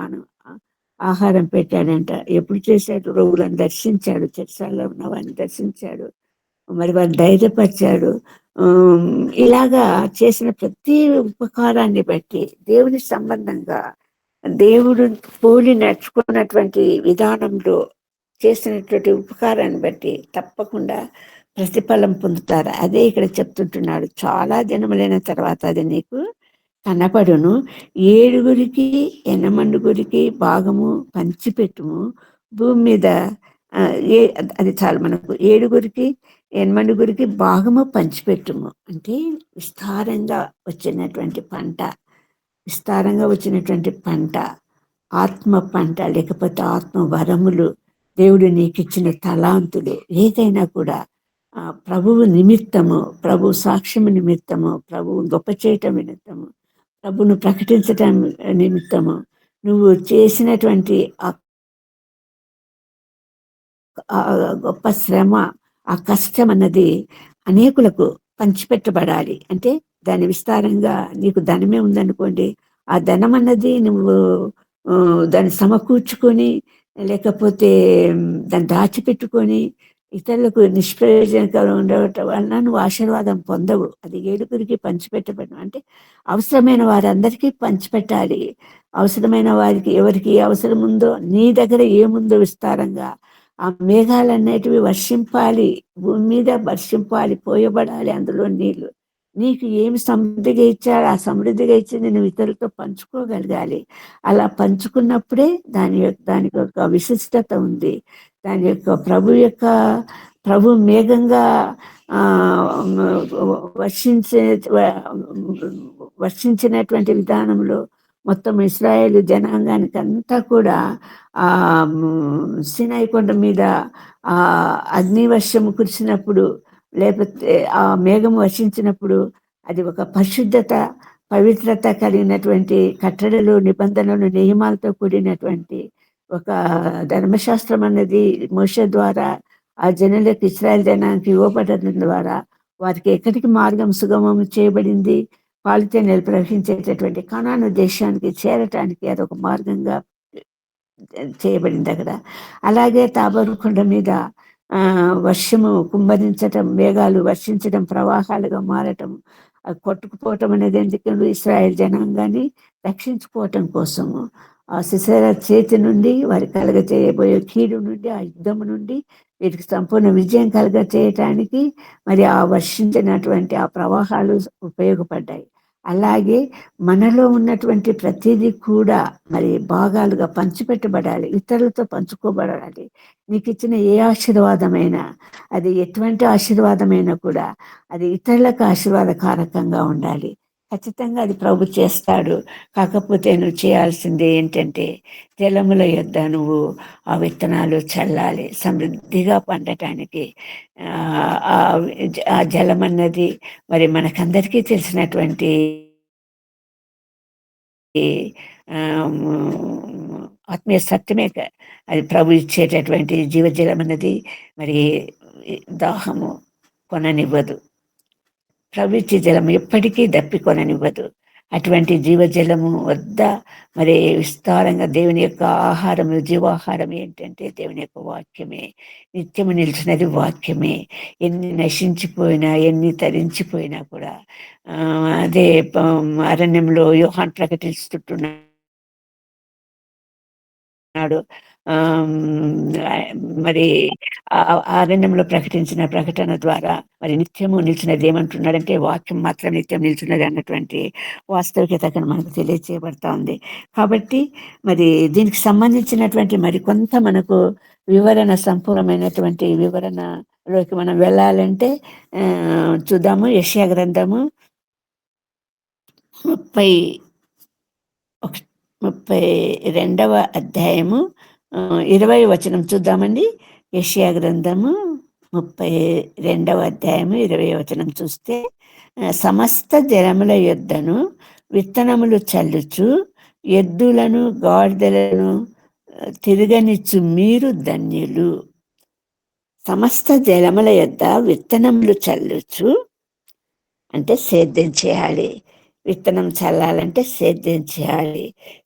ఆహారం పెట్టాడంట. ఎప్పుడు చేశాడు? రోగులను దర్శించాడు, చెరసాలలో ఉన్న వారిని దర్శించాడు, మరి వారిని ధైర్యపరిచాడు. ఇలాగా చేసిన ప్రతి ఉపకారాన్ని బట్టి దేవుని సంబంధంగా దేవుడు పోలి నడుచుకున్నటువంటి విధానంలో చేసినటువంటి ఉపకారాన్ని బట్టి తప్పకుండా ప్రతిఫలం పొందుతారు. అదే ఇక్కడ చెప్తుంటున్నాడు. చాలా దినములైన తర్వాత అది నీకు కనపడును. 7 8 భాగము పంచిపెట్టుము భూమి మీద. అది చాలు మనకు. 7 8 భాగము పంచిపెట్టుము అంటే విస్తారంగా వచ్చినటువంటి పంట, ఆత్మ పంట, లేకపోతే ఆత్మ వరములు, దేవుడు నీకు ఇచ్చిన తలాంతులు ఏదైనా కూడా ప్రభువు నిమిత్తము, ప్రభు సాక్ష్యము నిమిత్తము, ప్రభువు గొప్ప చేయటం నిమిత్తము, ప్రభును ప్రకటించటం నిమిత్తము నువ్వు చేసినటువంటి గొప్ప శ్రమ, ఆ కష్టం అన్నది అనేకులకు పంచిపెట్టబడాలి. అంటే దాని విస్తారంగా నీకు ధనమే ఉందనుకోండి, ఆ ధనం అన్నది నువ్వు దాన్ని సమకూర్చుకొని లేకపోతే దాన్ని దాచిపెట్టుకొని ఇతరులకు నిష్ప్రయోజనకరంగా ఉండటం వలన నువ్వు ఆశీర్వాదం పొందవు. అది 7 పంచిపెట్టబడడం అంటే అవసరమైన వారందరికీ పంచిపెట్టాలి. అవసరమైన వారికి ఎవరికి అవసరం ఉందో, నీ దగ్గర ఏముందో విస్తారంగా ఆ మేఘాలన్నిటివి వర్షింపాలి, భూమి మీద వర్షింపాలి, పోయబడాలి అందులో నీళ్లు. నీకు ఏమి సమృద్ధిగా ఇచ్చాడు, ఆ సమృద్ధిగా ఇచ్చింది నువ్వు ఇతరులతో పంచుకోగలగాలి. అలా పంచుకున్నప్పుడే దానికి ఒక విశిష్టత ఉంది. దాని యొక్క ప్రభు మేఘంగా వర్షించినటువంటి విధానంలో మొత్తం ఇశ్రాయేలు జనాంగానికి అంతా కూడా ఆ సీనాయి కొండ మీద ఆ అగ్నివర్షము కురిసినప్పుడు, లేకపోతే ఆ మేఘం వర్షించినప్పుడు అది ఒక పవిత్రత కలిగినటువంటి కట్టడలు, నిబంధనలు, నియమాలతో కూడినటువంటి ఒక ధర్మశాస్త్రం అన్నది మోషే ద్వారా ఆ జనులకు ఇశ్రాయేల్ జనానికి ఇవ్వబడటం ద్వారా వారికి ఎక్కడికి మార్గం సుగమం చేయబడింది, పాలితేనెలు ప్రవహించేటటువంటి కనాను దేశానికి చేరటానికి అదొక మార్గంగా చేయబడింది అక్కడ. అలాగే తాబోరు కొండ మీద వర్షము కుమ్మరించటం, మేఘాలు వర్షించడం, ప్రవాహాలుగా మారటం, కొట్టుకుపోవటం అనేది ఎందుకంటే ఇశ్రాయేల్ జనాంగాన్ని రక్షించుకోవటం కోసము ఆ సిసెరా చేతి నుండి వారి కలగ చేయబోయే కీడు నుండి, ఆ యుద్ధము నుండి వీరికి సంపూర్ణ విజయం కలగ చేయటానికి మరి ఆ వర్షించినటువంటి ఆ ప్రవాహాలు ఉపయోగపడ్డాయి. అలాగే మనలో ఉన్నటువంటి ప్రతిదీ కూడా మరి భాగాలుగా పంచిపెట్టబడాలి, ఇతరులతో పంచుకోబడాలి. నీకు ఇచ్చిన ఏ ఆశీర్వాదమైనా, అది ఎటువంటి ఆశీర్వాదమైనా కూడా అది ఇతరులకు ఆశీర్వాదకారకంగా ఉండాలి. ఖచ్చితంగా అది ప్రభు చేస్తాడు. కాకపోతే నువ్వు చేయాల్సింది ఏంటంటే జలముల యొద్ద నువ్వు ఆ విత్తనాలు చల్లాలి సమృద్ధిగా పండటానికి. ఆ జలం అన్నది మరి మనకందరికీ తెలిసినటువంటి ఆత్మీయ సత్యమే. అది ప్రభు ఇచ్చేటటువంటి జీవజలం అన్నది మరి దాహము కొననివ్వదు. ప్రభు ఇచ్చే జలం ఎప్పటికీ దప్పికొననివ్వదు. అటువంటి జీవజలము వద్ద మరి విస్తారంగా దేవుని యొక్క ఆహారము, జీవాహారం ఏంటంటే దేవుని యొక్క వాక్యమే. నిత్యము నిలిచినది వాక్యమే. ఎన్ని నశించిపోయినా, ఎన్ని తరించిపోయినా కూడా అదే అరణ్యంలో యోహాను ప్రకటిస్తుంటున్నాడు. మరి అరణ్యంలో ప్రకటించిన ప్రకటన ద్వారా మరి నిత్యము నిలిచినది ఏమంటున్నాడంటే వాక్యం మాత్రం నిత్యం నిలిచినది అన్నటువంటి వాస్తవికతను మనకు తెలియచేయబడతా ఉంది. కాబట్టి మరి దీనికి సంబంధించినటువంటి మరి కొంత మనకు వివరణ, సంపూర్ణమైనటువంటి వివరణలోకి మనం వెళ్ళాలంటే చూద్దాము. యెషయా గ్రంథము 32వ అధ్యాయము 20వ వచనం చూద్దామండి. యెషయా గ్రంథము 32వ అధ్యాయము 20వ వచనం చూస్తే, సమస్త జనముల యొద్దను విత్తనములు చల్లుచు ఎద్దులను గాడిదలను తిరగనిచ్చు మీరు ధన్యులు. సమస్త జలముల యొద్ద విత్తనములు చల్లుచు అంటే సేద్యం చేయాలి. విత్తనం చల్లాలంటే సేద్యం చేయాలి.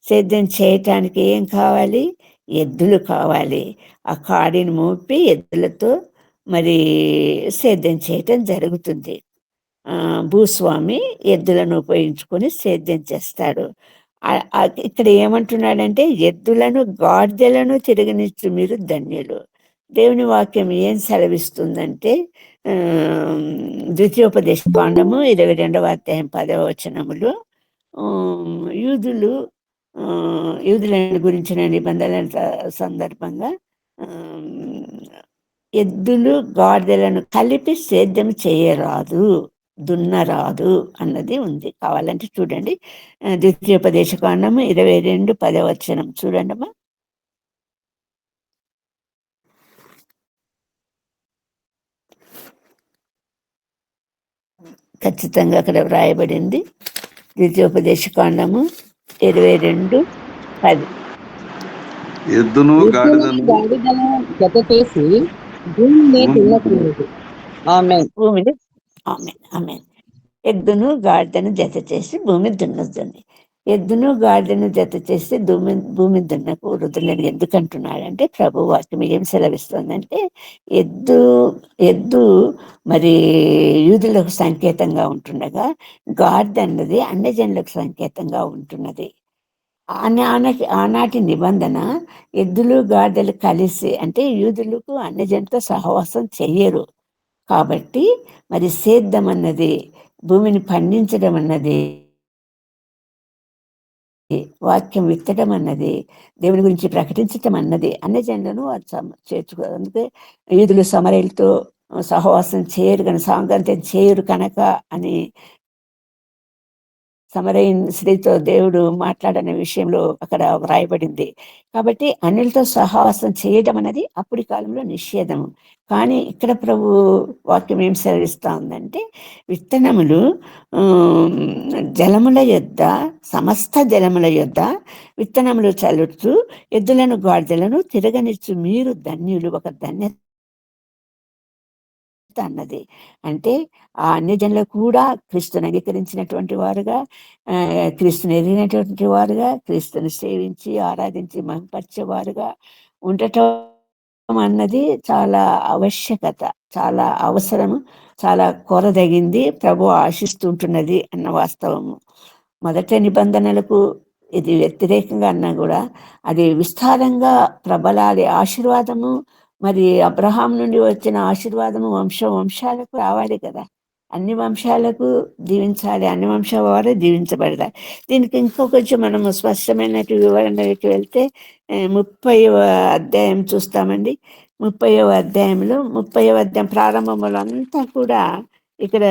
సేద్యం చేయటానికి ఏం కావాలి? ఎద్దులు కావాలి. ఆ కాడిని మోపి ఎద్దులతో మరి సేద్యం చేయటం జరుగుతుంది. భూస్వామి ఎద్దులను ఉపయోగించుకొని సేద్యం చేస్తాడు. ఇక్కడ ఏమంటున్నాడంటే ఎద్దులను గాడిదలను తిరగనిచ్చు మీరు ధన్యులు. దేవుని వాక్యం ఏం సెలవిస్తుందంటే ద్వితీయోపదేశ కాండము 22వ అధ్యాయం 10వ వచనములు యూదులను గురించిన నిబంధనల సందర్భంగా ఎద్దులు గాడిదలను కలిపి సేద్యం చేయరాదు, దున్నరాదు అన్నది ఉంది. కావాలంటే చూడండి, ద్వితీయోపదేశ కాండము 22:10 వచనం చూడండి అమ్మా. ఖచ్చితంగా అక్కడ వ్రాయబడింది. ద్వితీయోపదేశ కాండము 22:10. ఎద్దును గాడిదను జత చేసి భూమిని దున్నకూడదు. భూమిని ఆమేన్. ఎద్దును గాడిదను జత చేసి భూమి దున్నొద్దండి. ఎద్దును గాడిదను జత చేసి భూమి దున్నకూడదు. నేను ఎందుకంటున్నాడంటే ప్రభు వాక్యం ఏం సెలవిస్తుందంటే ఎద్దు మరి యూదులకు సంకేతంగా ఉంటుండగా గాడిద అన్నది అన్యజనులకు సంకేతంగా ఉంటున్నది. ఆనాటి నిబంధన ఎద్దులు గాడిదలు కలిసి అంటే యూదులకు అన్యజనులతో సహవాసం చెయ్యరు. కాబట్టి మరి సేద్యం అన్నది, భూమిని పండించడం అన్నది, వాక్యం విత్తడం అన్నది, దేవుని గురించి ప్రకటించటం అన్నది అన్యజనులను వారు చేర్చుకోరు. అందుకే యూదులు సమరయులతో సహవాసం చేయరు కనుక, సాంగత్యం చేయరు కనుక అని సమరయన్ స్త్రీతో దేవుడు మాట్లాడనే విషయంలో అక్కడ వ్రాయబడింది. కాబట్టి అన్యులతో సహవాసం చేయడం అనేది అప్పటి కాలంలో నిషేధము. కానీ ఇక్కడ ప్రభు వాక్యం ఏం సెలవిస్తా ఉందంటే విత్తనములు జలముల యొద్ద, సమస్త జలముల యొద్ద విత్తనములు చల్లుతూ ఎద్దులను గాడిదలను తిరగనిచ్చు మీరు ధన్యులు. ఒక ధన్యత అన్నది. అంటే ఆ అన్య జనులు కూడా క్రీస్తుని అంగీకరించినటువంటి వారుగా, క్రీస్తుని ఎరిగినటువంటి వారుగా, క్రీస్తుని సేవించి ఆరాధించి మహిమపరిచేవారుగా ఉండటం అన్నది చాలా ఆవశ్యకత, చాలా అవసరము, చాలా కొరదగింది, ప్రభు ఆశిస్తుంటున్నది అన్న వాస్తవము. మొదటి నిబంధనలకు ఇది వ్యతిరేకంగా అన్నా కూడా అది విస్తారంగా ప్రబలాలి. ఆశీర్వాదము మరి అబ్రహాం నుండి వచ్చిన ఆశీర్వాదము వంశాలకు రావాలి కదా. అన్ని వంశాలకు దీవించాలి, అన్ని వంశాల వారు దీవించబడతారు. దీనికి ఇంకో కొంచెం మనము స్పష్టమైన వివరణకి వెళ్తే 30వ అధ్యాయం చూస్తామండి. 30వ అధ్యాయంలో 30వ అధ్యాయం ప్రారంభంలో అంతా కూడా ఇక్కడ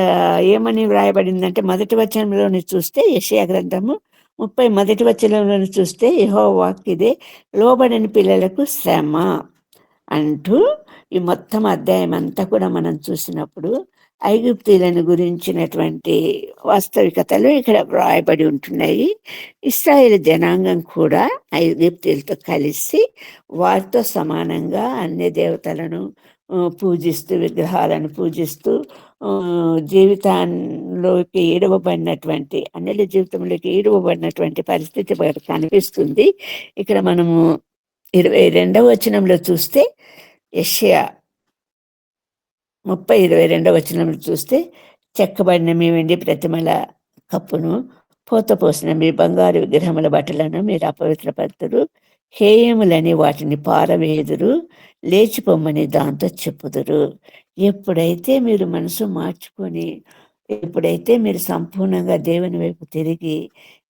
ఏమని వ్రాయబడిందంటే, మొదటి వచనంలోని చూస్తే యెషయా గ్రంథము 30 మొదటి వచనంలోని చూస్తే యెహోవా వాక్కు ఇదే, లోబడని పిల్లలకు శ్రమ అంటూ ఈ మొత్తం అధ్యాయం అంతా కూడా మనం చూసినప్పుడు ఐగుప్తీయులను గురించినటువంటి వాస్తవికతలు ఇక్కడ వ్రాయబడి ఉంటున్నాయి. ఇశ్రాయేలు జనాంగం కూడా ఐగుప్తీయులతో కలిసి వారితో సమానంగా అన్య దేవతలను పూజిస్తూ, విగ్రహాలను పూజిస్తూ జీవితంలోకి ఈడవబడినటువంటి, అన్యుల జీవితంలోకి ఈడవబడినటువంటి పరిస్థితి మనకు కనిపిస్తుంది. ఇక్కడ మనము 22వ వచనంలో చూస్తే, యెషయా 30:22వ వచనంలో చూస్తే, చెక్కబడిన మీ వెండి ప్రతిమల కప్పును, పోతపోసిన మీ బంగారు విగ్రహముల బట్టలను మీరు అపవిత్రపరుతురు, హేయములని వాటిని పారవేయుదురు, లేచిపోమ్మని దాంతో చెప్పుదురు. ఎప్పుడైతే మీరు మనసు మార్చుకొని, ఎప్పుడైతే మీరు సంపూర్ణంగా దేవుని వైపు తిరిగి,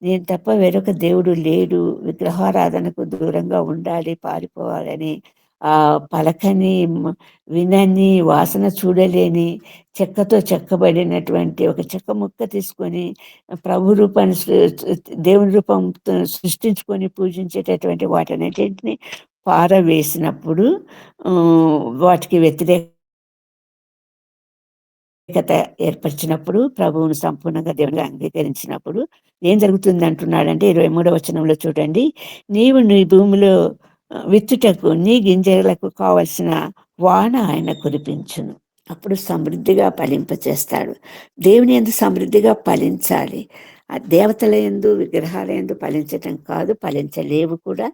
నేను తప్ప వేరొక దేవుడు లేడు, విగ్రహారాధనకు దూరంగా ఉండాలి, పారిపోవాలని, ఆ పలకని, వినని, వాసన చూడలేని చెక్కతో చెక్కబడినటువంటి ఒక చెక్క ముక్క తీసుకొని ప్రభు రూపాన్ని, దేవుని రూపం సృష్టించుకొని పూజించేటటువంటి వాటన్నిటిని పారవేసినప్పుడు, వాటికి వ్యతిరేకత ఏర్పరిచినప్పుడు, ప్రభువును సంపూర్ణంగా దేవునిగా అంగీకరించినప్పుడు ఏం జరుగుతుంది అంటున్నాడంటే 23వ వచనంలో చూడండి, నీవు నీ భూమిలో విత్తుటకు నీ గింజలకు కావలసిన వాన ఆయన కురిపించును. అప్పుడు సమృద్ధిగా ఫలింపచేస్తాడు. దేవుని యందు సమృద్ధిగా ఫలించాలి. ఆ దేవతల యందు, విగ్రహాల యందు ఫలించటం కాదు, ఫలించలేవు కూడా.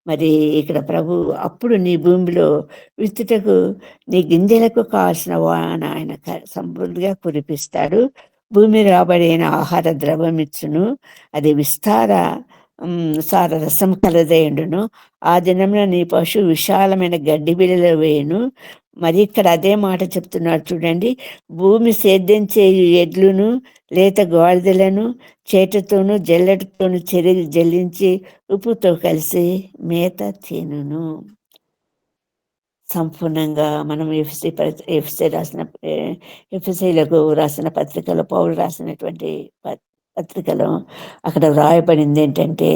మరి ఇక్కడ ప్రభు అప్పుడు నీ భూమిలో విత్తుటకు నీ గింజలకు కావాల్సిన వాన ఆయన సమృద్ధిగా కురిపిస్తాడు. భూమి రాబడిన ఆహార ద్రవం ఇచ్చును, అది విస్తార సార రసం కలదయుండును. ఆ దినంలో నీ పశు విశాలమైన గడ్డి బిళ్ళలో వేయును. మరి ఇక్కడ అదే మాట చెప్తున్నాడు చూడండి, భూమి సేద్యం చేయు ఎడ్లును, లేత గాడిదలను చేటతోనూ జల్లెడతోనూ జల్లించి ఉప్పుతో కలిసి మేత తినును. సంపూర్ణంగా మనం ఎఫ్ఎస్సీలకు రాసిన పత్రికలో, పౌలు రాసినటువంటి పత్రికలో అక్కడ వ్రాయబడింది ఏంటంటే,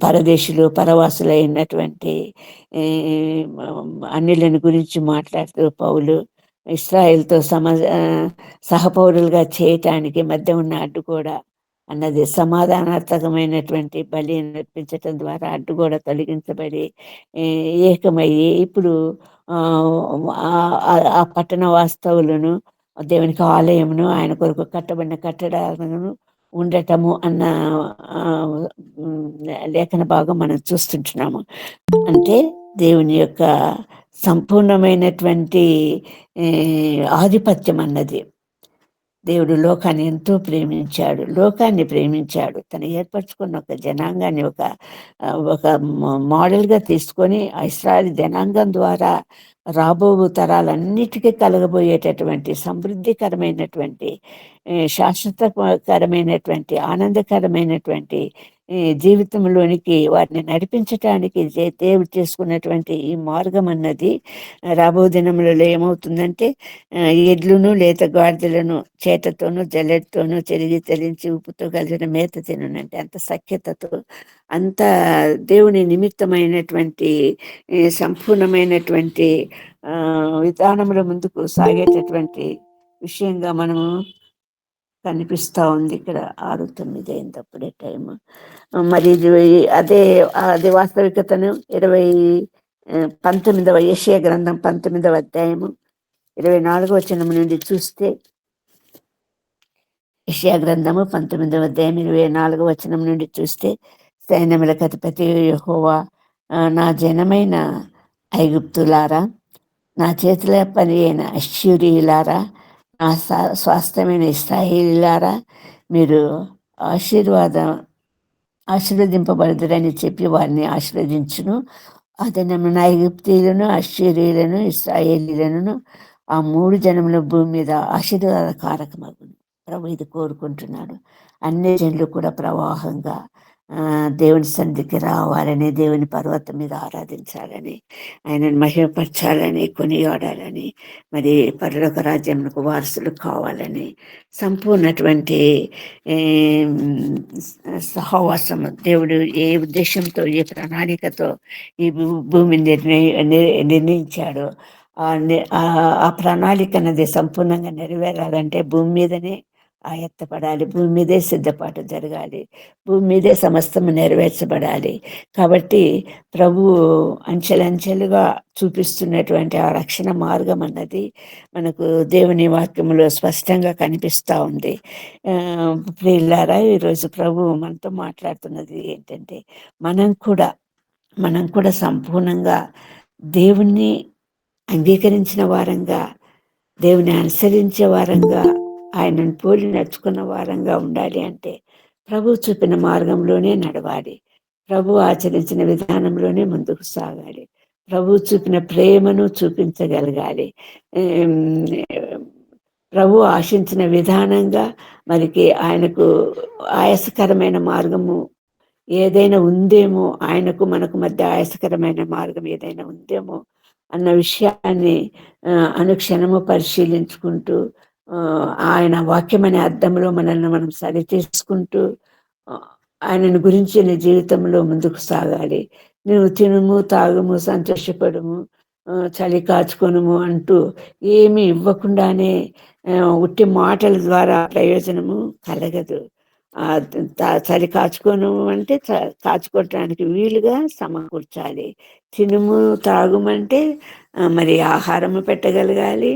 పరదేశులు, పరవాసులైనటువంటి అన్యులను గురించి మాట్లాడుతూ పౌలు ఇశ్రాయేల్తో సహపౌరులుగా చేయటానికి మధ్య ఉన్న అడ్డుగోడ అన్నది సమాధానార్థకమైనటువంటి బలి నడిపించటం ద్వారా అడ్డుగోడ తొలగించబడి ఏకమయ్యి ఇప్పుడు ఆ పట్టణ వాస్తవులను, దేవునికి ఆలయమును, ఆయన కొరకు కట్టబడిన కట్టడాలను ఉండటము అన్న లేఖన భాగం మనం చూస్తుంటున్నాము. అంటే దేవుని యొక్క సంపూర్ణమైనటువంటి ఆధిపత్యం అన్నది. దేవుడు లోకాన్ని ఎంతో ప్రేమించాడు, లోకాన్ని ప్రేమించాడు, తను ఏర్పరచుకున్న ఒక జనాంగాన్ని ఒక మోడల్గా తీసుకొని ఆ ఇశ్రాయేలు జనాంగం ద్వారా రాబో తరాలన్నిటికీ కలగబోయేటటువంటి సమృద్ధికరమైనటువంటి, శాశ్వతకరమైనటువంటి, ఆనందకరమైనటువంటి జీవితంలోనికి వారిని నడిపించటానికి దేవుడు చేసుకున్నటువంటి ఈ మార్గం అన్నది రాబో దినములలో ఏమవుతుందంటే, ఎడ్లును లేత గాడిదలను చేటతోనూ జల్లెడతోనూ చెలించి ఉప్పుతో కలిసిన మేత తినునంటే, అంత సఖ్యతతో, అంత దేవుని నిమిత్తమైనటువంటి సంపూర్ణమైనటువంటి విధానంలో ముందుకు సాగేటటువంటి విషయంగా మనము కనిపిస్తూ ఉంది. ఇక్కడ 6:09 అయిందప్పుడే టైము. మరి అదే వాస్తవికతను 19వ యెషయా గ్రంథం 19వ అధ్యాయము 24వ వచనం నుండి చూస్తే, యెషయా గ్రంథము 19వ అధ్యాయం 24వ వచనం నుండి చూస్తే, సైన్యములకు అధిపతి యెహోవా, నా జనమైన ఐగుప్తులారా, నా చేతుల పని అయిన అష్షూరీయులారా, నా స్వాస్థ్యమైన ఇశ్రాయేలీయులారా, మీరు ఆశీర్వదింపబడుదురని చెప్పి వారిని ఆశీర్వదించును. అదనమున ఐగుప్తీయులను, అష్షూరీయులను, ఇశ్రాయేలీయులను, ఆ 3 జనముల భూమి మీద ఆశీర్వాదకారకమగును. ప్రభు ఇది కోరుకుంటున్నాడు. అన్ని జనులు కూడా ప్రవాహంగా దేవుని సన్నిధికి రావాలని, దేవుని పర్వతం మీద ఆరాధించాలని, ఆయనను మహిమపరచాలని, కొనియాడాలని, మరి పరలోక రాజ్యంకు వారసులు కావాలని, సంపూర్ణటువంటి సహవాసం, దేవుడు ఏ ఉద్దేశంతో, ఏ ప్రణాళికతో ఈ భూమిని నిర్ణయించాడో ఆ ప్రణాళిక అనేది సంపూర్ణంగా నెరవేరాలంటే భూమి మీదనే ఆయత్తపడాలి, భూమి మీదే సిద్ధపాటు జరగాలి, భూమి మీదే సమస్తము నెరవేర్చబడాలి. కాబట్టి ప్రభు అంచెలంచెలుగా చూపిస్తున్నటువంటి ఆ రక్షణ మార్గం అన్నది మనకు దేవుని వాక్యములో స్పష్టంగా కనిపిస్తూ ఉంది. ప్రియులారా, ఈరోజు ప్రభు మనతో మాట్లాడుతున్నది ఏంటంటే, మనం కూడా సంపూర్ణంగా దేవుణ్ణి అంగీకరించిన వారంగా, దేవుని అనుసరించే వారంగా, ఆయనను పోలి నడుచుకున్న వారంగా ఉండాలి అంటే ప్రభు చూపిన మార్గంలోనే నడవాలి, ప్రభు ఆచరించిన విధానంలోనే ముందుకు సాగాలి, ప్రభు చూపిన ప్రేమను చూపించగలగాలి, ప్రభు ఆశించిన విధానంగా మనకి ఆయనకు ఆయాసకరమైన మార్గము ఏదైనా ఉందేమో, ఆయనకు మనకు మధ్య ఆయాసకరమైన మార్గం ఏదైనా ఉందేమో అన్న విషయాన్ని అనుక్షణము పరిశీలించుకుంటూ, ఆయన వాక్యం అనే అర్థంలో మనల్ని మనం సరి చేసుకుంటూ, ఆయనను గురించిన జీవితంలో ముందుకు సాగాలి. నువ్వు తినుము, తాగుము, సంతోషపడుము, చలి కాచుకొనుము అంటూ ఏమీ ఇవ్వకుండానే ఉట్టి మాటల ద్వారా ప్రయోజనము కలగదు. చలి కాచుకోను అంటే కాచుకోవటానికి వీలుగా సమకూర్చాలి. తినుము, తాగుమంటే మరి ఆహారము పెట్టగలగాలి,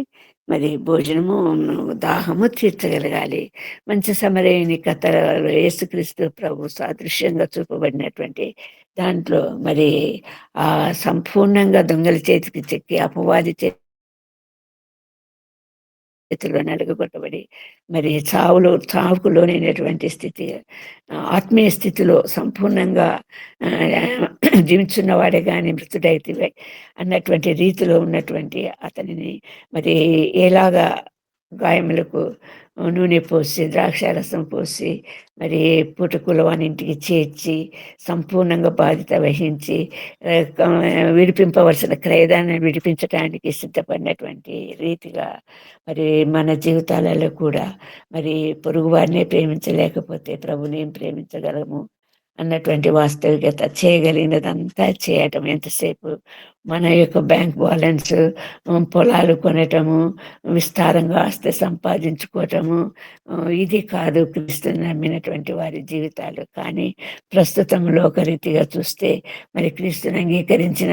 మరి భోజనము, దాహము తీర్చగలగాలి. మంచి సమరయుని కథలో యేసుక్రీస్తు ప్రభు సాదృశ్యంగా చూపబడినటువంటి దాంట్లో మరి సంపూర్ణంగా దొంగల చేతికి చెక్కి అపవాది చేతిలో నలుగగొట్టబడి మరి చావుకు లోనైనటువంటి స్థితి, ఆత్మీయ స్థితిలో సంపూర్ణంగా జీవించున్నవాడే కానీ మృతుడైతే అన్నటువంటి రీతిలో ఉన్నటువంటి అతనిని మరి ఎలాగా గాయములకు నూనె పోసి, ద్రాక్షారసం పోసి, మరి పుటకుల వానింటికి చేర్చి సంపూర్ణంగా బాధ్యత వహించి విడిపింపవలసిన క్రయదాన్ని విడిపించడానికి సిద్ధపడినటువంటి రీతిగా మరి మన జీవితాలలో కూడా మరి పొరుగువారినే ప్రేమించలేకపోతే ప్రభుని ప్రేమించగలము అన్నటువంటి వాస్తవికత, చేయగలిగినదంతా చేయటం. ఎంతసేపు మన యొక్క బ్యాంక్ బ్యాలెన్స్, పొలాలు కొనటము, విస్తారంగా ఆస్తి సంపాదించుకోవటము, ఇది కాదు క్రీస్తుని నమ్మినటువంటి వారి జీవితాలు. కానీ ప్రస్తుతం లోకరీతిగా చూస్తే మరి క్రీస్తుని అంగీకరించిన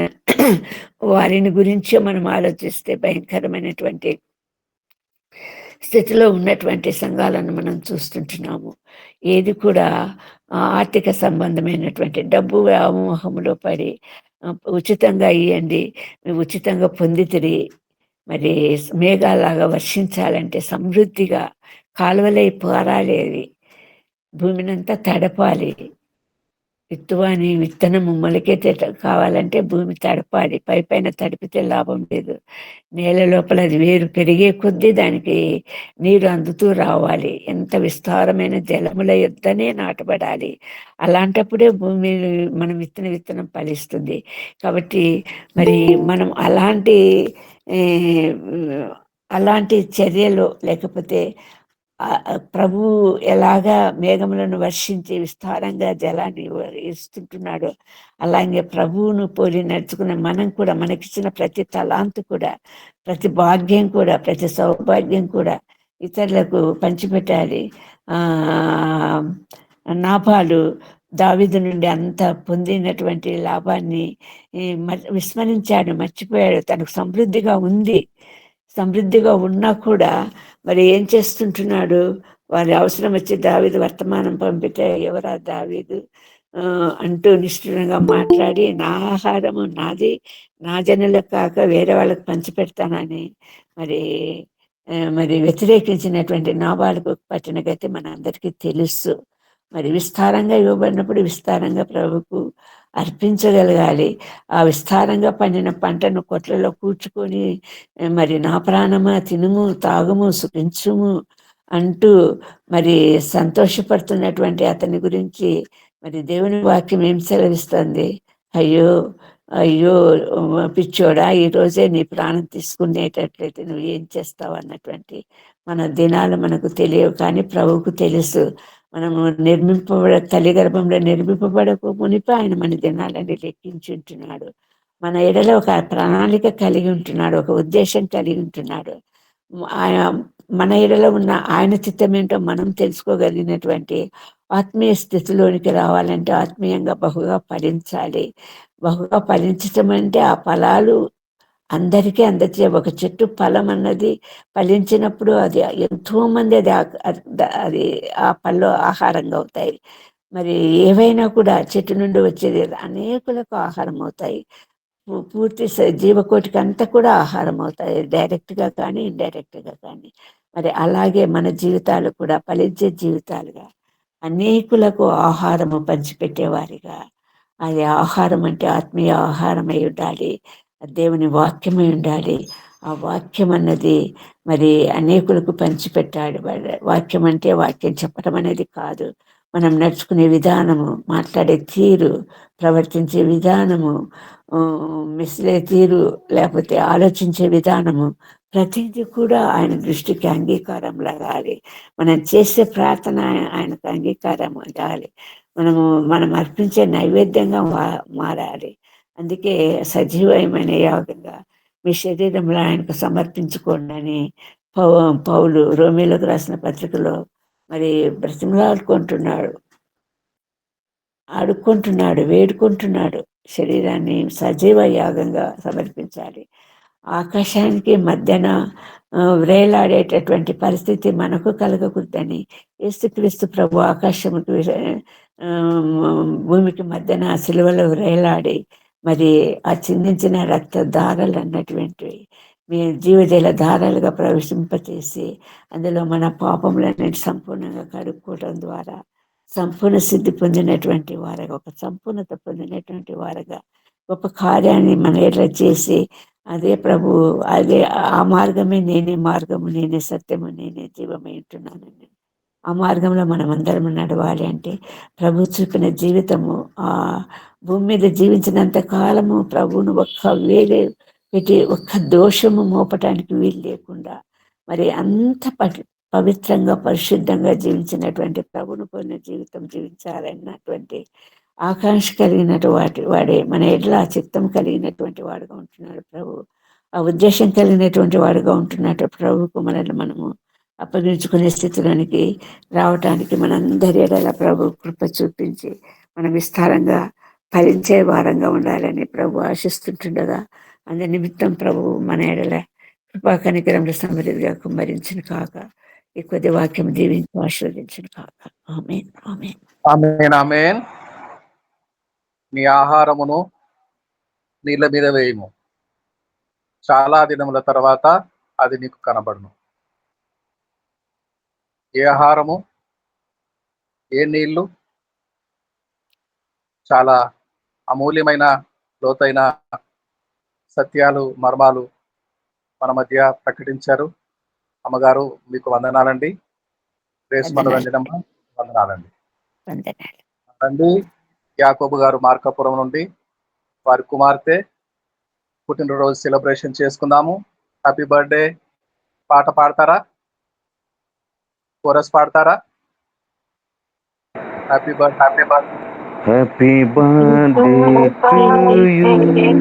వారిని గురించి మనం ఆలోచిస్తే భయంకరమైనటువంటి స్థితిలో ఉన్నటువంటి సంఘాలను మనం చూస్తుంటున్నాము. ఏది కూడా ఆర్థిక సంబంధమైనటువంటి డబ్బు వ్యామోహంలో పడి ఉచితంగా ఇవ్వండి, ఉచితంగా పొందితిరి, మరి మేఘాలాగా వర్షించాలంటే సమృద్ధిగా కాలువలై పారాలేవి, భూమినంతా తడపాలి, విత్తువాని విత్తనము మొలకెత్తే కావాలంటే భూమి తడపాలి, పైన తడిపితే లాభం లేదు. నేల లోపల అది వేరు పెరిగే కొద్దీ దానికి నీరు అందుతూ రావాలి. ఎంత విస్తారమైన జలముల యొద్దనే నాటబడాలి. అలాంటప్పుడే భూమి మనం విత్తనం ఫలిస్తుంది. కాబట్టి మరి మనం అలాంటి చర్యలు, లేకపోతే ప్రభు ఎలాగా మేఘములను వర్షించి విస్తారంగా జలాన్ని ఇస్తుంటున్నాడో అలాగే ప్రభువును పోలి నడుచుకున్న మనం కూడా మనకిచ్చిన ప్రతి తలాంతు కూడా, ప్రతి భాగ్యం కూడా, ప్రతి సౌభాగ్యం కూడా ఇతరులకు పంచిపెట్టాలి. నాబాలు దావీదు నుండి అంత పొందినటువంటి లాభాన్ని విస్మరించాడు, మర్చిపోయాడు. తనకు సమృద్ధిగా ఉంది, సమృద్ధిగా ఉన్నా కూడా మరి ఏం చేస్తుంటున్నాడు? వారి అవసరం వచ్చి దావీదు వర్తమానం పంపితే ఎవరా దావీదు అంటూ నిష్ఠురంగా మాట్లాడి, నా ఆహారము నాది, నా జనులకు కాక వేరే వాళ్ళకి పంచిపెడతానని మరి వ్యతిరేకించినటువంటి నాబాలుకు పట్టిన గతి మన అందరికీ తెలుసు. మరి విస్తారంగా ఇవ్వబడినప్పుడు విస్తారంగా ప్రభుకు అర్పించగలగాలి. ఆ విస్తారంగా పండిన పంటను కొట్లలో కూర్చుకొని మరి నా ప్రాణమా తినుము, తాగుము, సుఖించుము అంటూ మరి సంతోషపడుతున్నటువంటి అతని గురించి మరి దేవుని వాక్యం ఏం సెలవిస్తుంది? అయ్యో అయ్యో పిచ్చోడా, ఈరోజే నీ ప్రాణం తీసుకునేటట్లయితే నువ్వు ఏం చేస్తావు అన్నటువంటి మన దినాలు మనకు తెలియవు, కానీ ప్రభువుకు తెలుసు. మనము తల్లి గర్భంలో నిర్మింపబడక మునిపి ఆయన మన దినాలని లెక్కించుంటున్నాడు. మన ఎడలో ఒక ప్రణాళిక కలిగి ఉంటున్నాడు, ఒక ఉద్దేశం కలిగి ఉంటున్నాడు. ఆయన మన ఎడలో ఉన్న ఆయన చిత్తం ఏంటో మనం తెలుసుకోగలిగినటువంటి ఆత్మీయ స్థితిలోనికి రావాలంటే ఆత్మీయంగా బహుగా ఫలించాలి. బహుగా ఫలించటం అంటే ఆ ఫలాలు అందరికీ అందచే. ఒక చెట్టు ఫలం అన్నది ఫలించినప్పుడు అది ఎంతో మంది అది ఆ పళ్ళు ఆహారంగా అవుతాయి. మరి ఏవైనా కూడా చెట్టు నుండి వచ్చేది అనేకులకు ఆహారం అవుతాయి. పూర్తి జీవకోటికి అంతా కూడా ఆహారం అవుతాయి, డైరెక్ట్గా కానీ ఇండైరెక్ట్గా కానీ. మరి అలాగే మన జీవితాలు కూడా ఫలించే జీవితాలుగా, అనేకులకు ఆహారము పంచిపెట్టేవారిగా. అది ఆహారం అంటే ఆత్మీయ ఆహారమై ఉండాలి, దేవుని వాక్యమై ఉండాలి. ఆ వాక్యం అన్నది మరి అనేకులకు పంచిపెట్టాడు. వాక్యం అంటే వాక్యం చెప్పడం అనేది కాదు, మనం నడుచుకునే విధానము, మాట్లాడే తీరు, ప్రవర్తించే విధానము, మిస్లే తీరు, లేకపోతే ఆలోచించే విధానము, ప్రతిదీ కూడా ఆయన దృష్టికి అంగీకారం లాగాలి. మనం చేసే ప్రార్థన ఆయనకు అంగీకారం ఉండాలి. మనం అర్పించే నైవేద్యంగా మారాలి. అందుకే సజీవమైన యాగంగా మీ శరీరంలో ఆయనకు సమర్పించుకోండి అని పౌలు రోమీలకు రాసిన పత్రికలో మరి బ్రతిమలాడుకుంటున్నాడు, వేడుకుంటున్నాడు. శరీరాన్ని సజీవ యాగంగా సమర్పించాలి. ఆకాశానికి మధ్యన వ్రేలాడేటటువంటి పరిస్థితి మనకు కలగకూడదని యేసుక్రీస్తు ప్రభు ఆకాశముకు భూమికి మధ్యన సిలువలో వ్రేలాడి మరి ఆ చిందించిన రక్త ధారలు అన్నటువంటివి మీ జీవజల ధారాలుగా ప్రవేశింపచేసి అందులో మన పాపములన్నీ సంపూర్ణంగా కడుక్కోవడం ద్వారా సంపూర్ణ సిద్ధి పొందినటువంటి వారుగా, ఒక సంపూర్ణత పొందినటువంటి వారుగా గొప్ప కార్యాన్ని మన ఎట్లా చేసి, అదే ప్రభు, అదే ఆ మార్గమే, నేనే మార్గము, నేనే సత్యము, నేనే జీవమై ఉంటున్నానండి. ఆ మార్గంలో మనం అందరం నడవాలి అంటే ప్రభు చూపిన జీవితము, ఆ భూమి మీద జీవించినంత కాలము ప్రభువును ఒక్క వేలే పెట్టి ఒక్క దోషము మోపటానికి వీలు లేకుండా మరి అంత పవిత్రంగా పరిశుద్ధంగా జీవించినటువంటి ప్రభువును పొందిన జీవితం జీవించాలన్నటువంటి ఆకాంక్ష కలిగినటువంటి వాడే మన ఎడ్ల చిత్తం కలిగినటువంటి వాడుగా ఉంటున్నాడు ప్రభు. ఆ ఉద్దేశం కలిగినటువంటి వాడుగా ఉంటున్నట్టు ప్రభుకు మనల్ని మనము అప్పగించుకునే స్థితిలోనికి రావటానికి మనందరి ఎడల ప్రభు కృప చూపించి మనం విస్తారంగా ఫలించే వారంగా ఉండాలని ప్రభు ఆశిస్తుంటుండగా, అందు నిమిత్తం ప్రభు మన ఎడల కృపా కనికరంలో సమృద్ధిగా కుమ్మరించిన కాక ఈ కొద్ది వాక్యం దీవించి ఆశీర్వదించిన కాక. ఆమేన్, ఆమేన్, ఆమేన్, ఆమేన్. నీ ఆహారమును నీళ్ళ మీద వేయము, చాలా దినముల తర్వాత అది నీకు కనబడును. ఏ ఆహారము, ఏ నీళ్లు, చాలా అమూల్యమైన లోతైన సత్యాలు, మర్మాలు మన మధ్య ప్రకటించారు. అమ్మగారు మీకు వందనాలండి. రేస్ మనోరంజనమ్మ వందనాలండి. తండ్రి యాకోబు గారు మార్కాపురం నుండి వారి కుమార్తె పుట్టినరోజు సెలబ్రేషన్ చేసుకుందాము. హ్యాపీ బర్త్డే పాట పాడతారా? కోరస్ పాడతారా? Happy birthday, happy birthday, happy birthday to you, happy